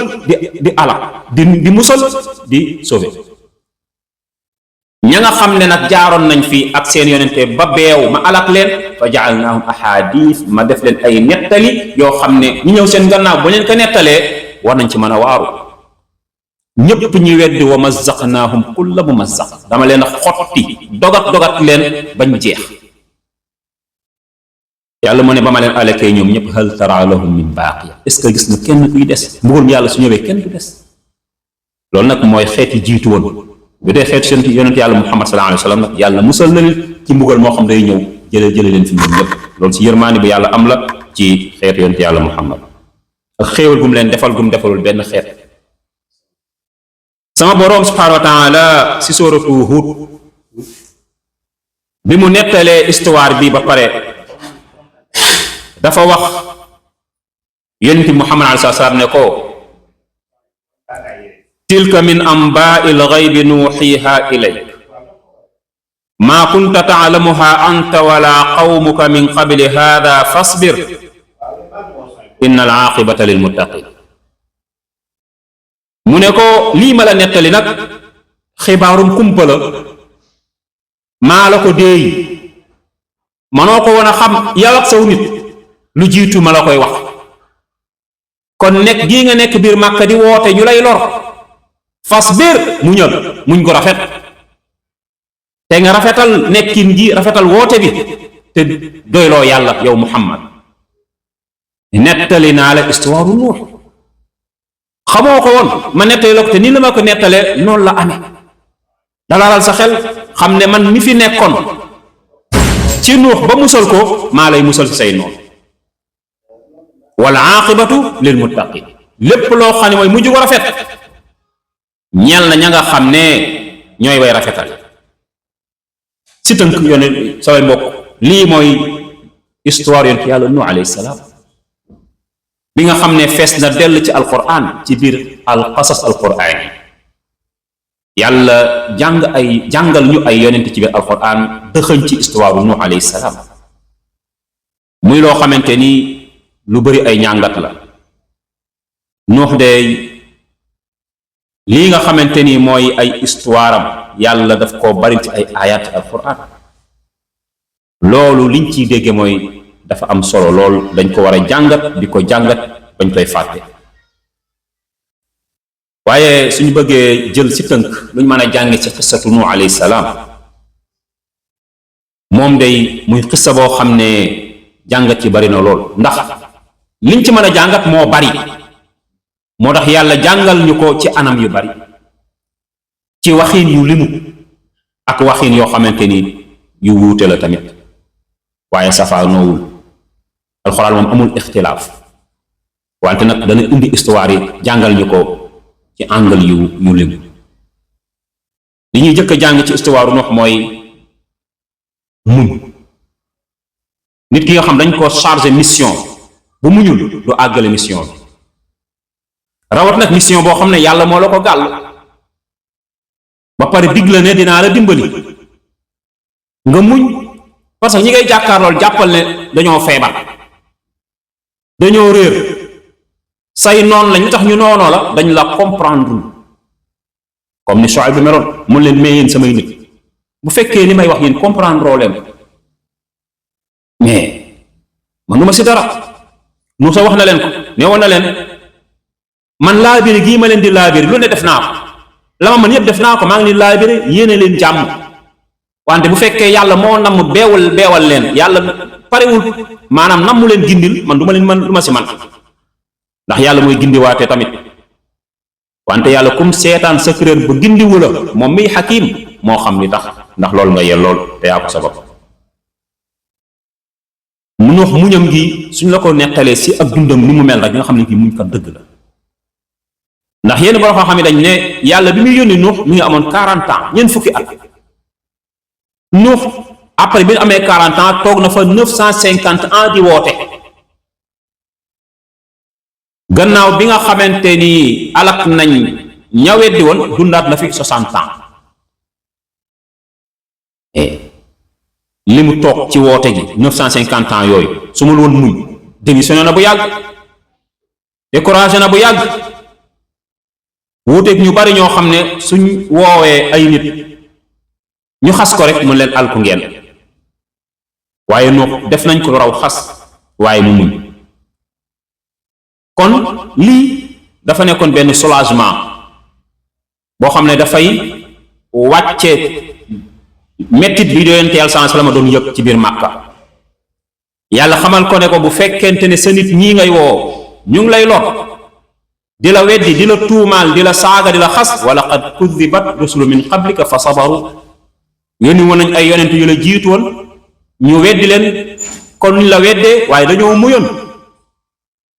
di alak di musal di sauver. ña nga xam ne nag jaaroon nañ fi ak seen yonente ba beew ma alak leen, fa jaalnaahum ahadith, ma def leen ay nettali yoo xam ne ñu ñëw seen gannaaw ba leen ko nettalee war nañ ci mën a waaru. ñépp ñi weddi wa mazzaqnaahum kulla mumazzaq, dama leen a xotti dogat leen bañ jeex. yàlla mu ne ba ma leen alakee ñoom ñëpp hal tara lahum min baaqiya, est-ce que gis na kenn kuy des? mbugalum yàlla su ñëwee kenn du des. loolu nag mooy xeeti jiitu woon. bu dee xeetu seen yonent yàlla Muhammad sallallahu alayhi wa sallam nag yàlla musal na leen ci mbugal moo xam day ñëw jële leen fi ñoom ñëpp. loolu si yërmaani bu yàlla am la ci xeetu yonent yàlla Muhammad, ak xéewal gum leen defal gum defalul benn xeet. sama boroom subhaanahu wa taala si sooratu Huud bi mu nettalee histoire bi ba pare dafa wax yonent Muhammad alayhi salaam ne ko tilka min anbaa'il ghaybi nuuhiihaa ilayk maa kunta ta'lamuhaa anta wala qawmuka min qabli haadhaa fasbir inna al-aaqibata lilmuttaqiin. mu ne ko lii ma la nettali nag xibaarum kumpa la maa la ko déey manoo ko woon a xam yow ak saw nit lu jiitu ma la koy wax. kon nekk gii nga nekk biir Màkka di woote ñu lay lor fasbir muñal muñ ko rafet te nga rafetal nekkin gi rafetal woote bi te doyloo yàlla yow Muhammad. nettali naa la histoire Nuux xamoo ko woon ma nettali la ko te nii la ma ko nettalee noonu la amee dalalal sa xel xam ne man mi fi nekkoon ci Nuux ba musal ko maa lay musal ci say noonu. wal aaqibatu lil muttaqin lépp loo xam ne mooy mujj ko rafet ñeel na ña nga xam ne ñooy way rafetal. si tënk yoone saway mbokk lii mooy histoire yonent yàlla Nuux alayhi salaam bi nga xam ne fees na dell ci alquran ci biir alqasas alquran yàlla jàngal ñu ay yonent ci biir alquran dëxëñ ci histoire Nuux alayhi salaam muy loo xamante ni lu bari ay ñàngat la. Nuux de lii nga xamante ni mooy ay histoire am yàlla daf koo bari ci ay ayat alquran loolu liñ ciy dégge mooy dafa am solo lool dañ ko war a jàngat di ko jàngat bañ koy fàtte. waaye suñu bëggee jël ci tënk luñ mën a jànge ci xissatu Nuux alayhi salaam moom day muy xissa boo xam ne jàngat ci bari na lool ndax liñ ci mën a jàngat moo bari moo tax yàlla jàngal ñu ko ci anam yu bari ci waxiin yu limu ak waxiin yoo xamante ni yu wuute la tamit waaye safaa noowul. alxuraan moom amul ixtilaaf wante nag dana indi histoire yi jàngal ñu ko ci angle yu limu. li ñuy jëkk a jàng ci histoire Nuux mooy muñ. nit ki nga xam dañ ko chargé mission bu muñul du àggale mission bi rawat nag mission boo xam ne yàlla moo la ko gàll ba pare dig la ne dinaa la dimbali nga muñ parce que ñi ngay jàkkaarlool jàppal ne dañoo feebar dañoo réer say noon lañ tax ñu noonoo la dañ la comprendre comme ni Shuayb bi meloon mun leen mais yéen samay nit bu fekkee li may wax yéen comprendre leen mais man nu ma si dara. Muusa wax na leen ko ne woon na leen man laabiri gii ma leen di laabiri lu ne def naa ko la ma man yëpp def naa ko maa ngi leen laabiri yéene leen jàmm wante bu fekkee yàlla moo namm beewal leen yàlla parewul maanaam nammu leen gindil man du ma leen man du ma si man ndax yàlla mooy gindiwaate tamit wante yàlla kum seetaan sa kuréel ba gindiwu la moom miy xakim moo xam li tax ndax loolu nga yel lool te yaa ko sabab. Nuux muñam gi suñ la ko nettalee si ak dundam ni mu mel rek nga xam ne kii muñ kat dëgg la ndax yenn borom xam-xam yi dañ ne yàlla bi muy yónni Nuux mi ngi amoon 40 ans ñeent fukki at. Nuux après bi amee 40 ans toog na fa 950 ans di woote gannaaw bi nga xamante ni alak nañ ña weddi woon dundaat na fi 60 ans. li mu toog ci woote gi 950 ans yooyu su ma woon muñ démissionné na bu yàgg découragé na bu yàgg wuuteeg ñu bari ñoo xam ne suñ woowee ay nit ñu xas ko rek mu leen alku ngeen waaye Nuux def nañ ko raw xas waaye mu muñ. kon lii dafa nekkoon benn soulagement boo xam ne dafay wàcce mettit bi yonent Yàlla sallallahu alayhi wasallam doon yëg ci biir Màkka yàlla xamal ko ne ko bu fekkente ne sa nit ñii ngay woo ñu ngi lay lor di la weddi di la tuumaal di la saaga di la xas wa laqad kudibat rusulu min qablika fa sabaru yónni woon nañ ay yonent yu la jiitu woon ñu weddi leen kon ñu la weddee waaye dañoo muyoon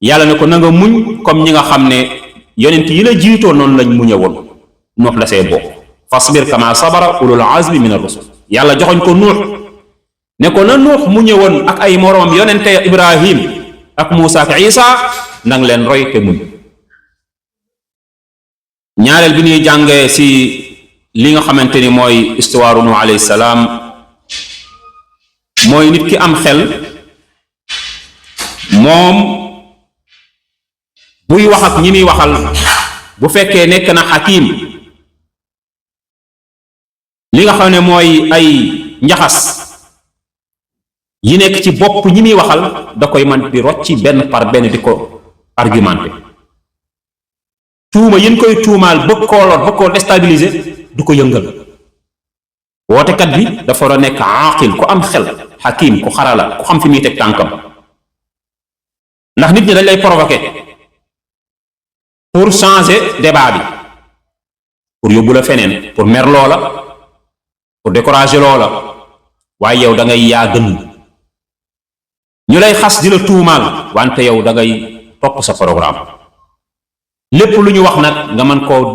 yàlla ne ko na nga muñ comme ñi nga xam ne yonent yi la jiitoo noonu lañ muñe woon Nuux la see bokk fasbir kama sabara ulul azmi min ar-rusul yàlla joxoñ ko Nuux ne ko na Nuux mu ñëwoon ak ay moroom yonente Ibrahim ak Muusa ak Isa nang leen roy te muñ. ñaareel bi ñuy jàngee ci li nga xamante ni mooy histoire Nuux alayhi salaam mooy nit ki am xel moom buy wax ak ñi muy waxal bu fekkee nekk na xakim li nga xam ne mooy ay njaxas yi nekk ci bopp ñi muy waxal da koy man di rocci benn par benn di ko argumenté. tuuma yin koy tuumaal bëgg koo lor bëgg koo déstabiliser du ko yëngal. wootekat bi dafa war a nekk aqil ku am xel xakim ku xarala ku xam fi muy teg tànkam ndax nit ñi dañ lay provoquer pour changer débat bi pour yóbbu la feneen pour mer loola pour décourager loola waaye yow da ngay yaa gën ñu lay xas di la tuumaal wante yow da ngay topp sa programme lépp lu ñu wax nag nga mën koo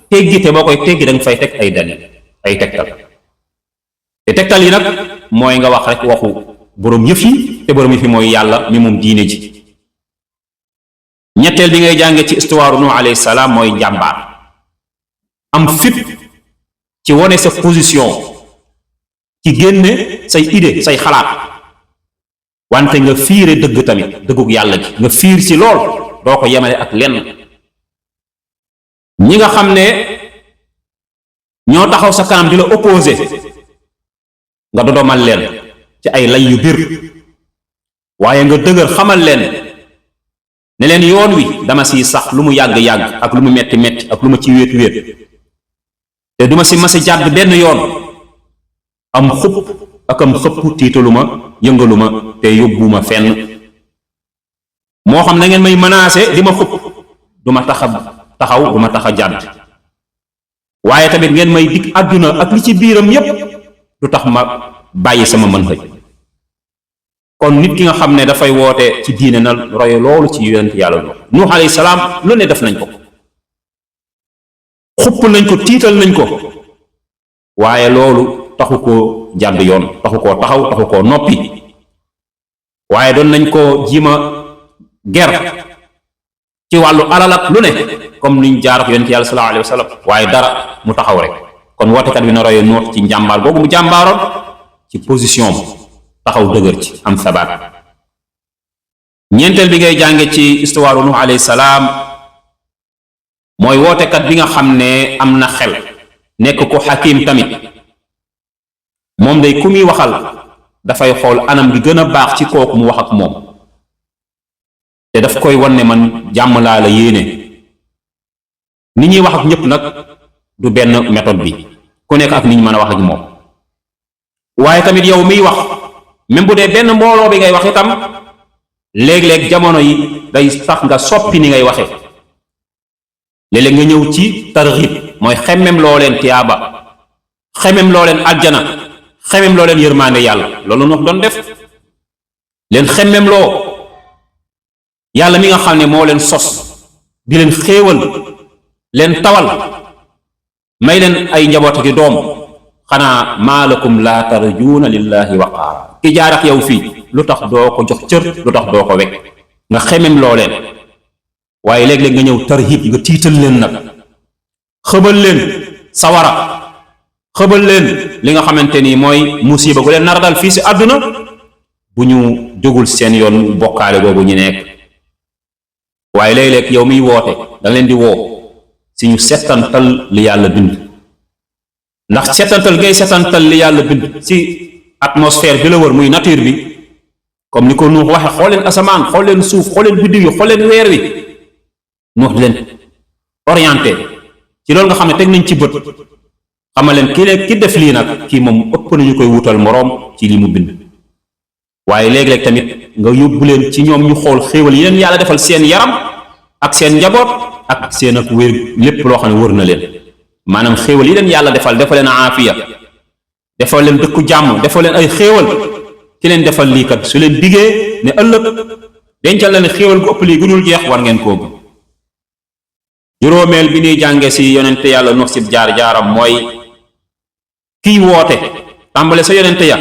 teggi te boo koy teggi da nga fay teg ay dalil ay tegtal te tegtal yi nag mooy nga wax rek waxu boroom yëf yi te boroom yëf yi mooy yàlla mi moom diine ji. ñetteel bi ngay jànge ci histoire Nuux alayhi salaam mooy njàmbaar am fit ci wone sa position ci génne say idée say xalaat wante nga fiire dëgg tamit dëggug yàlla gi nga fiir ci lool doo ko yemale ak lenn. ñi nga xam ne ñoo taxaw sa kanam di la opposé nga dodomal leen ci ay lay yu bir waaye nga dëgër xamal leen ne leen yoon wi dama siy sax lu mu yàgg-yàgg ak lu mu metti metti ak lu ma ci wéet wéet te duma si masi jàdd benn yoon am xupp ak am xëpp tiitalu ma yëngalu ma te yóbbuma fenn moo xam na ngeen may menacé di ma xupp du ma taxaw du ma tax a jàdd waaye tamit ngeen may dig àdduna ak li ci biiram yépp du tax ma bàyyi sama mën xëj. kon nit ki nga xam ne dafay woote ci diine na roye loolu ci yonent yàlla Nuux alayhi salaam lu ne def nañ ko xupp nañ ko tiital nañ ko waaye loolu taxu koo jàdd yoon taxu koo taxaw taxu koo noppi waaye doon nañ ko jiima ger ci wàllu alal ak lu ne comme niñ jaar ak yonent yàlla sallallahu alayhi wa sallam waaye dara mu taxaw rek. kon wootekat bi na roye Nuux ci njàmbaar boobu mu jàmbaaroon ci position taxaw dëgër ci am sabaat. ñeenteel bi ngay jànge ci histoire Nuux alayhi salaam mooy wootekat bi nga xam ne am na xel nekk ko xakim tamit moom day ku muy waxal dafay xool anam gi gën a baax ci kooku mu wax ak moom te daf koy wan ne man jàmm laa la yéene. ni ñuy wax ak ñépp nag du benn méthode bi ku nekk ak ni ñu mën a wax ak moom waaye tamit yow miy wax même bu dee benn mbooloo bi ngay wax itam léeg-léeg jamono yi day tax nga soppi ni ngay waxe léeg-léeg nga ñëw ci targhib mooy xemmem loo leen tiyaaba xemmem loo leen aljana xemmem loo leen yërmaande yàlla loolu Nuux doon def leen xemmem loo yàlla mi nga xam ne moo leen sos di leen xéewal leen tawal may leen ay njaboot gi doom xanaa maalakum laa tarjuuna lillahi waqaara ki jaar ak yow fii lu tax doo ko jox cër lu tax doo ko wekk nga xemem loo leen waaye léeg-léeg nga ñëw tarhib nga tiital leen nag xëbal leen sawara xëbal leen li nga xamante ni mooy musiba gu leen nar dal fii si àdduna bu ñu jógul seen yoon bokkaale boobu ñu nekk waaye léeg-léeg yow miy woote da leen di woo si ñu settantal li yàlla bind ndax settantal ngay settantal li yàlla bind si atmosphère bi la wër muy nature bi comme ni ko Nuux waxe xool leen asamaan xool leen suuf xool leen biddiw yi xool leen weer wi Nuux di leen orienté ci loolu nga xam ne teg nañ ci bët xamal leen ki def lii nag kii moom ëpp nañu koy wutal moroom ci li mu bind waaye léeg-léeg tamit nga yóbbu leen ci ñoom ñu xool xéewal yi leen yàlla defal seen yaram ak seen njaboot ak seen ak wér lépp loo xam ne wër na leen maanaam xéewal yi leen yàlla defal leen aafiya defal leen dëkku jàmm defal leen ay xéewal ki leen defal lii kat su leen diggee ne ëllëg dencal leen xéewal gu ëpp lii gu dul jeex war ngeen koo gëm. juróomeel bi ñuy jànge si yonente yàlla Nuux si jaar-jaaram mooy kiy woote tàmbale sa yonente ya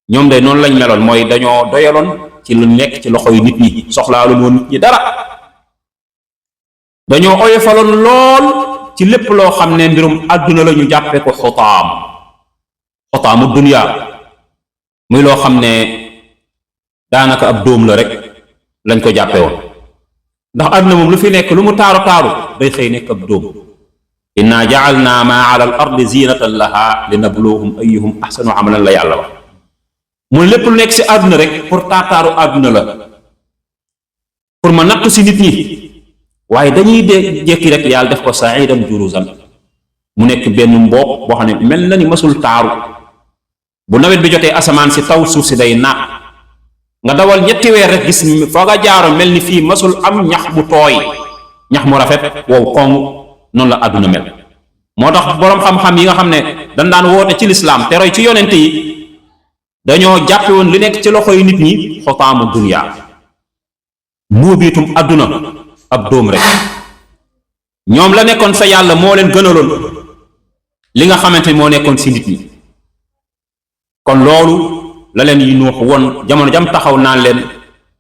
ñoom de noonu lañ meloon, mooy dañoo doyaloon ci lu nekk ci loxoy nit ñi, soxlaalu woon nit ñi dara. dañoo oyofaloon lool ci lépp loo xam ne mbirum àdduna la ñu jàppe ko xotaamu dunya, muy loo xam ne daanaka ab dóom la rek lañ ko jàppe woon. ndax àdduna moom lu fi nekk lu mu taaru taaru day xëy nekk ab dóom. inna ja'alna ma ala al ardi zinatan laha linabluhum ayyuhum ahsanu amalan la yàlla wax. mu lépp lu nekk si àdduna rek pour taataaru àdduna la, pour ma natt si nit ñi. waaye dañuy jékki rek yàlla def ko sa'idan juruzan, mu nekk benn mboob boo xam ne mel na ni masul taaru. bu nawet bi jotee asamaan si taw, suuf si day naat, nga dawal ñetti weer rek gis foo nga jaaro mel ni fii masul am ñax bu tooy, ñax mu rafet wow koŋ. noonu la àdduna mel. moo tax boroom xam-xam yi nga xam ne dañ daan woote ci lislaam te roy ci yonent yi, dañoo jàppe woon li nekk ci loxoy nit ñi xotaamu dunya, muubiitum àdduna, ab dóom rek. ñoom la nekkoon fa yàlla moo leen gënaloon li nga xamante ni moo nekkoon si nit ñi. kon loolu la leen yi Nuux woon jamono jam taxaw naan leen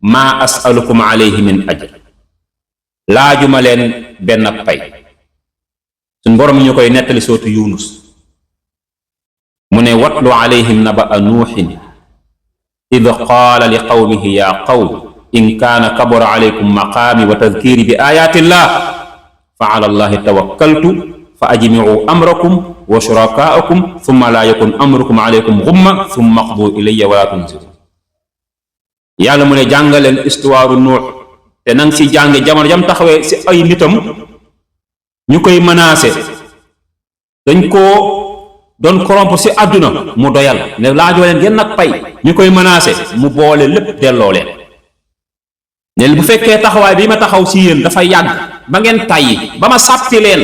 maa as'alukum alayhi min ajr, laajuma leen benn ak pay. suñ borom ñu koy nettali sootu Yunus mu ne watlu alayhim naba'a nuuhin id qaala li qawmihi ya qawm in kaana kabura alaykum maqaami wa tadkiri bi ayaati llah fa ala allahi tawakkaltu fa ajmi'u amrakum wa shurakaakum thumma laa yakun amrukum alaykum ghumma thumma qdu ilayya wala tunziru. yàlla mu ne jàngaleen histoire Nuux te nang si jànge jamono jam taxawee si ay nitam ñu koy menacé, dañ koo doon corrompre si àdduna mu doyal ne laajoo leen genn ak pay, ñu koy menacé mu boole lépp delloo leen ne bu fekkee taxawaay bi ma taxaw si yéen dafa yàgg ba ngeen tàyyi ba ma sàppi leen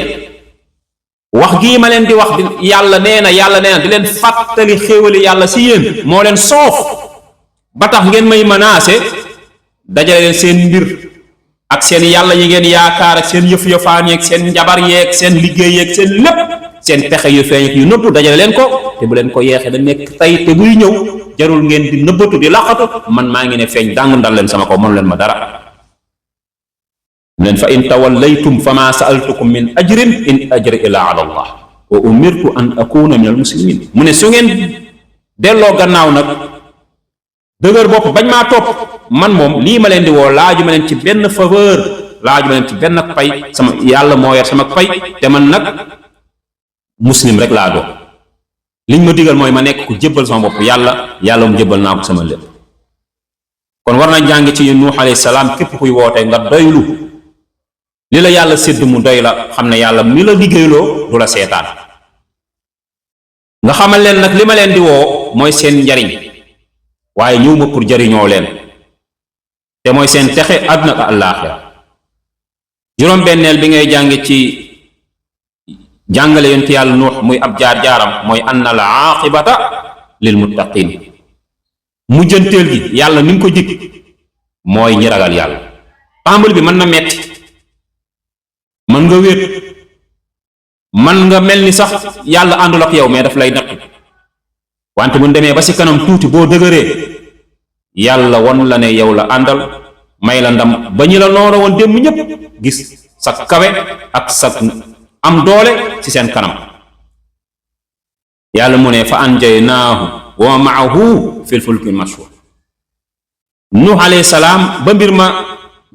wax gii ma leen di wax yàlla nee na di leen fàttali xéewali yàlla si yéen moo leen soof ba tax ngeen may menacé dajale leen seen mbir ak seen yàlla yi ngeen yaakaar ak seen yëf-yëfaan yeeg seen njabar yeeg seen liggéey yeeg seen lépp, seen pexe yu feeñ yu nëbbu dajale leen ko, te bu leen ko yeexee da nekk tey te buy ñëw jarul ngeen di nëbbatu di laqatu, man maa ngi ne feeñ dàng ndal leen sama kaw, mënu leen ma dara. leen fa in tawallaytum fa ma sa'altukum min ajrin in ajri illa ala allah wa umirtu an akuna min al muslimin. mu ne su ngeen delloo gannaaw nag dëgër bopp bañ maa topp, man moom lii ma leen di woo laaju ma leen ci benn faveur, laaju ma leen ci benn pay, sama yàlla moo yor sama pay, te man nag muslim rek laa doon. liñ ma digal mooy ma nekk ku jébbal sama bopp yàlla mu jébbal naa ko sama lépp. kon war na jàng ci Nuux alayhi salaam képp kuy woote nga doylu li la yàlla sédd mu doy la, xam ne yàlla mi la liggéeyloo du la seetaan. nga xamal leen nag li ma leen di woo mooy seen njariñ, waaye ñëw ma pour jariñoo leen, te mooy seen texe àdduna ak àllaaxira. juróom-benneel bi ngay jànge ci jàngale yonent yàlla Nuux muy ab jaar-jaaram mooy anna al aaqibata lil muttaqin. mujjanteel gi yàlla ni mu ko jig mooy ñi ragal yàlla. tàmbali bi mën na metti, mën nga wéet, mën nga mel ni sax yàlla àndul ak yow, mais daf lay natt. wante bu demee ba si kanam tuuti boo dëgëree yàlla won la ne yow la àndal, may la ndam ba ñi la noora woon démb ñépp gis sa kawe ak sa am doole ci seen kanam. yàlla mu ne fa anjaynaahu wa ma'ahu fil fulkil mashhur. Nuux alayhi salaam ba mbir ma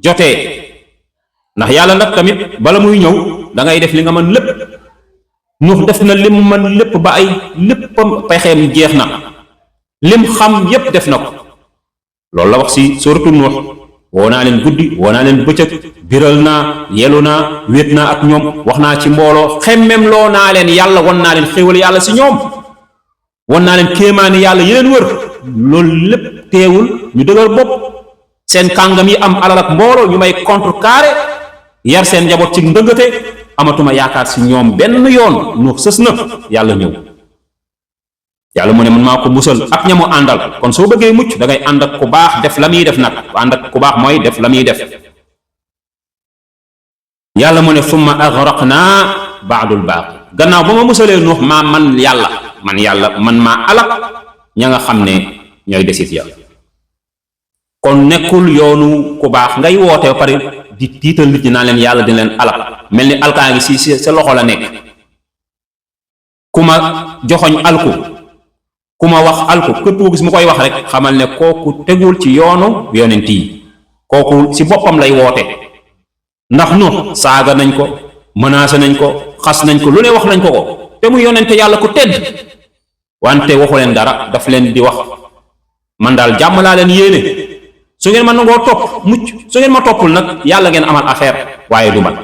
jotee, ndax yàlla nag tamit bala muy ñëw da ngay def li nga mën lépp. Nuux def na lim mën lépp ba ay léppam pexeem jeex na, lim xam yépp def na ko. loolu la wax si suuratu Nuux, woo naa leen guddi, woo naa leen bëccëg, biral naa, yelu naa, wéet naa ak ñoom, wax naa ci mbooloo, xemmem loo naa leen yàlla, won naa leen xéewal yàlla si ñoom, won naa leen kéemaani yàlla yi leen wër. loolu lépp teewul ñu dëgër bopp, seen kàngam yi am alal ak mbooloo ñu may contrecarré, yar seen njaboot ci ndëngate, amatuma yaakaar si ñoom benn yoon. Nuux sës na, yàlla ñëw. yàlla mu ne man maa ko musal ak ña mu àndal. kon soo bëggee mucc da ngay ànd ak ku baax def la muy def nag, ànd ak ku baax mooy def la muy def. yàlla mu ne summa aghraqnaa ba'dul baaqi. gannaaw ba ma musalee Nuux man yàlla man maa alak ña nga xam ne ñooy desit ya. kon nekkul yoonu ku baax ngay woote ba pare di tiital nit ñi naan leen yàlla dina leen alak mel ni alkaa ngi si sa loxo la nekk. ku ma joxoñ alku ku ma wax alku képp ku gis mu koy wax rek xamal ne kooku tegul ci yoonu yonent yi, kooku si boppam lay woote. ndax nu saaga nañ ko, menacé nañ ko, xas nañ ko, lu ne wax nañ ko te mu yonente yàlla ku tedd, wante waxu leen dara, daf leen di wax man daal jàmm laa leen yéene, su ngeen ma nangoo topp mucc, su ngeen ma toppul nag yàlla ngeen amal affaire waaye du man.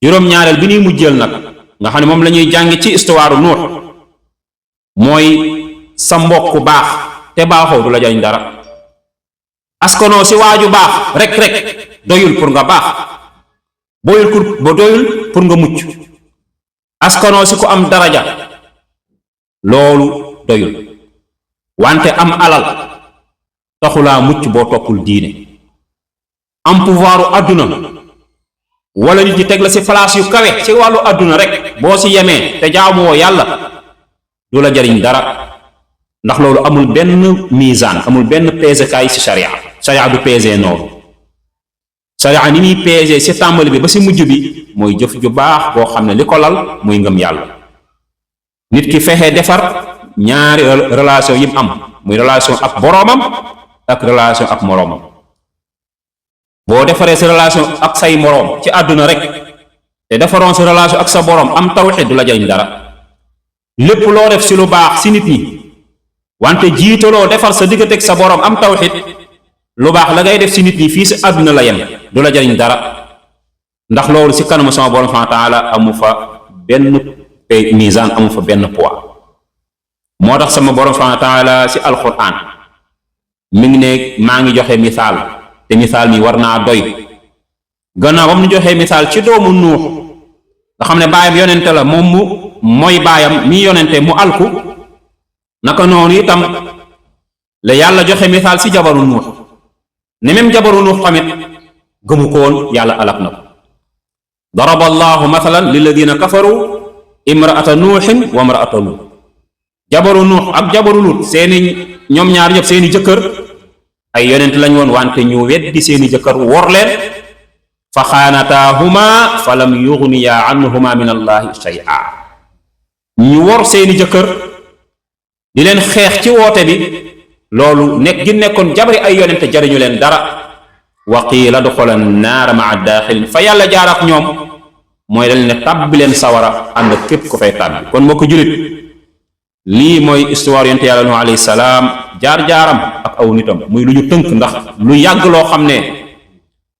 juróom-ñaareel bi ñuy mujjeel nag nga xam ne moom la ñuy jàng ci histoire Nuux mooy sa mbokk baax te baaxoo du la jariñ dara. askanoo si waaju baax rek doyul pour nga baax, doyul pour nga mucc. askanoo si ku am daraja loolu doyul, wante am alal taxulaa mucc boo toppul diine. am pouvoiru àdduna wala nit ñi teg la si place yu kawe ci wàllu àdduna rek boo si yemee te jaamuwoo yàlla du la jariñ dara, ndax loolu amul benn misaan, amul benn pesekaay si sharia du pesé noonu. sharia ni muy pesé si tàmbali bi ba si mujj bi mooy jëf ju baax boo xam ne li ko lal muy ngëm yàlla. nit ki fexe defar ñaari relation yi mu am, muy relation ak boroomam ak relation ak moroomam. boo defaree sa relation ak say moroom ci àdduna rek te defaroon sa relation ak sa boroom am tawxiid du la jariñ dara. lépp loo def si lu baax si nit ñi wante jiitaloo defar sa digganteeg sa boroom am tawxiid, lu baax la ngay def si nit ñi fii si àdduna la yem du la jariñ dara, ndax loolu si kanamu sama boroom subhaanahu wa taala amu fa benn misaan, amu fa benn poids. moo tax sama boroom subhaanahu wa taala si alquran mi ngi ne maa ngi joxe misaal te misaal mi war naa doy. gannaaw ba mu joxee misaal ci doomu Nuux nga xam ne baayam yonente la, moom mu mooy baayam mi yonente mu alku, naka noonu itam la yàlla joxe misaal si jabaru Nuux ne même jabaru Nuux tamit gëmu ko woon, yàlla alak na ko. daraba allahu mathalan lilladina kafaru imraata nuuxin wa imraata lut. jabaru Nuux ak jabaru Lut ñoom ñaar ñëpp seeni jëkkër ay yonent lañ woon, wante ñu weddi seeni jëkkër wor leen. fa xaanataahuma fa lam yugniya anhuma min allahi shay'a. ñu wor seeni jëkkër di leen xeex ci woote bi, loolu nekkoon jabari ay yonente jariñu leen dara. wa qiila duxula naara maa daaxilin, fa yàlla jaar ak ñoom mooy dañ ne tàbbi leen sawara ànd ak képp ko fay tàbbi. kon moo ko julit, lii mooy histoire yonente yàlla Nuux alayhi salaam, jaar-jaaram ak aw nitam, muy lu ñu tënk ndax lu yàgg loo xam ne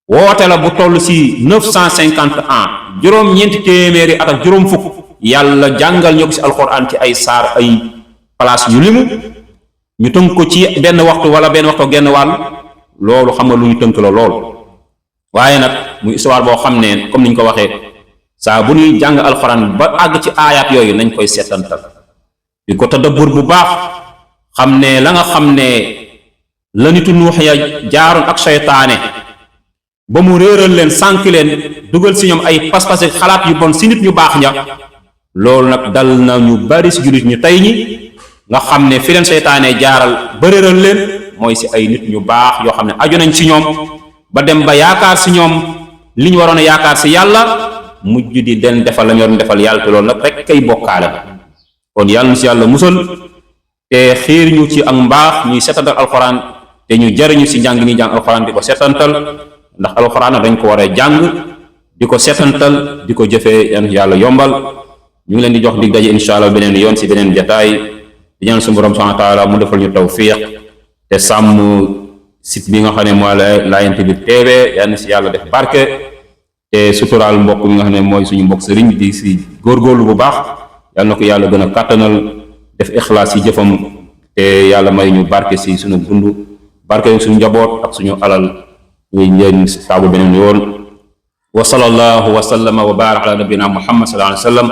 woote la bu toll si 950 ans, juróom-ñeenti téeméeri at ak juróom fukk, yàlla jàngal ñoo ko si alquran ci ay saar, ay place yu limu, ñu tënk ko ci benn waxtu wala benn waxtu genn wàll. loolu xam nga lu ñu tënk la lool, waaye nag muy histoire boo xam ne comme niñ ko waxee, saa bu ñuy jàng alquran ba àgg ci aayaat yooyu nañ koy seetantal di ko tadabbur bu baax, xam ne la nga xam ne la nitu Nuux ya jaaroon ak seytaane ba mu réeral leen, sànk leen, dugal si ñoom ay pas-pas xalaat yu bon si nit ñu baax ña, loolu nag dal na ñu bari si jullit ñu tey ñi nga xam ne fi leen seytaane jaaral ba réeral leen mooy si ay nit ñu baax yoo xam ne aju nañ si ñoom ba dem ba yaakaar si ñoom li ñu waroon a yaakaar si yàlla, mujj di den defal la ñu waroon defal yàlla, te loolu nag rek kay bokkaale la. kon yàlla na si yàlla musal te xiir ñu ci ak mbaax, ñuy setantal alxuraan te ñu jariñu si njàng mi jàng alxuraan di ko setantal, ndax alxuraan dañ ko war a jàng di ko setantal di ko jëfee, yàlla yombal. ñu ngi leen di jox dig daje insha allah beneen yoon si beneen jataay, di ñaan suñu borom subhanahu wa taala mu defal ñu tawfiq te sàmm site bi nga xam ne mooy Laayante Biir TV, yal na si yàlla def barke te suturaal mbokk mi nga xam ne mooy suñu mbokk sëriñ di si góorgóorlu bu baax, yal na ko yàlla gën a kàttanal, def ixlaas si jëfam te yàlla may ñu barke si suñu dund, barke suñu njaboot ak suñu alal. ñuy leen saabu beneen yoon. wa sallallahu wa sallama wa baraka ala nabina muhammad sallallahu alayhi wa sallam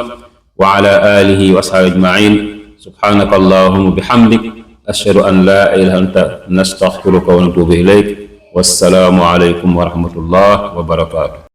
wa ala alihi wa ashabihi ajmain. subhanaka allahumma bihamdik ashhadu an la ilaha illa anta nastaghfiruka wa natubu ilayk. wassalaamu alaykum wa rahmatullah wa barakatuh.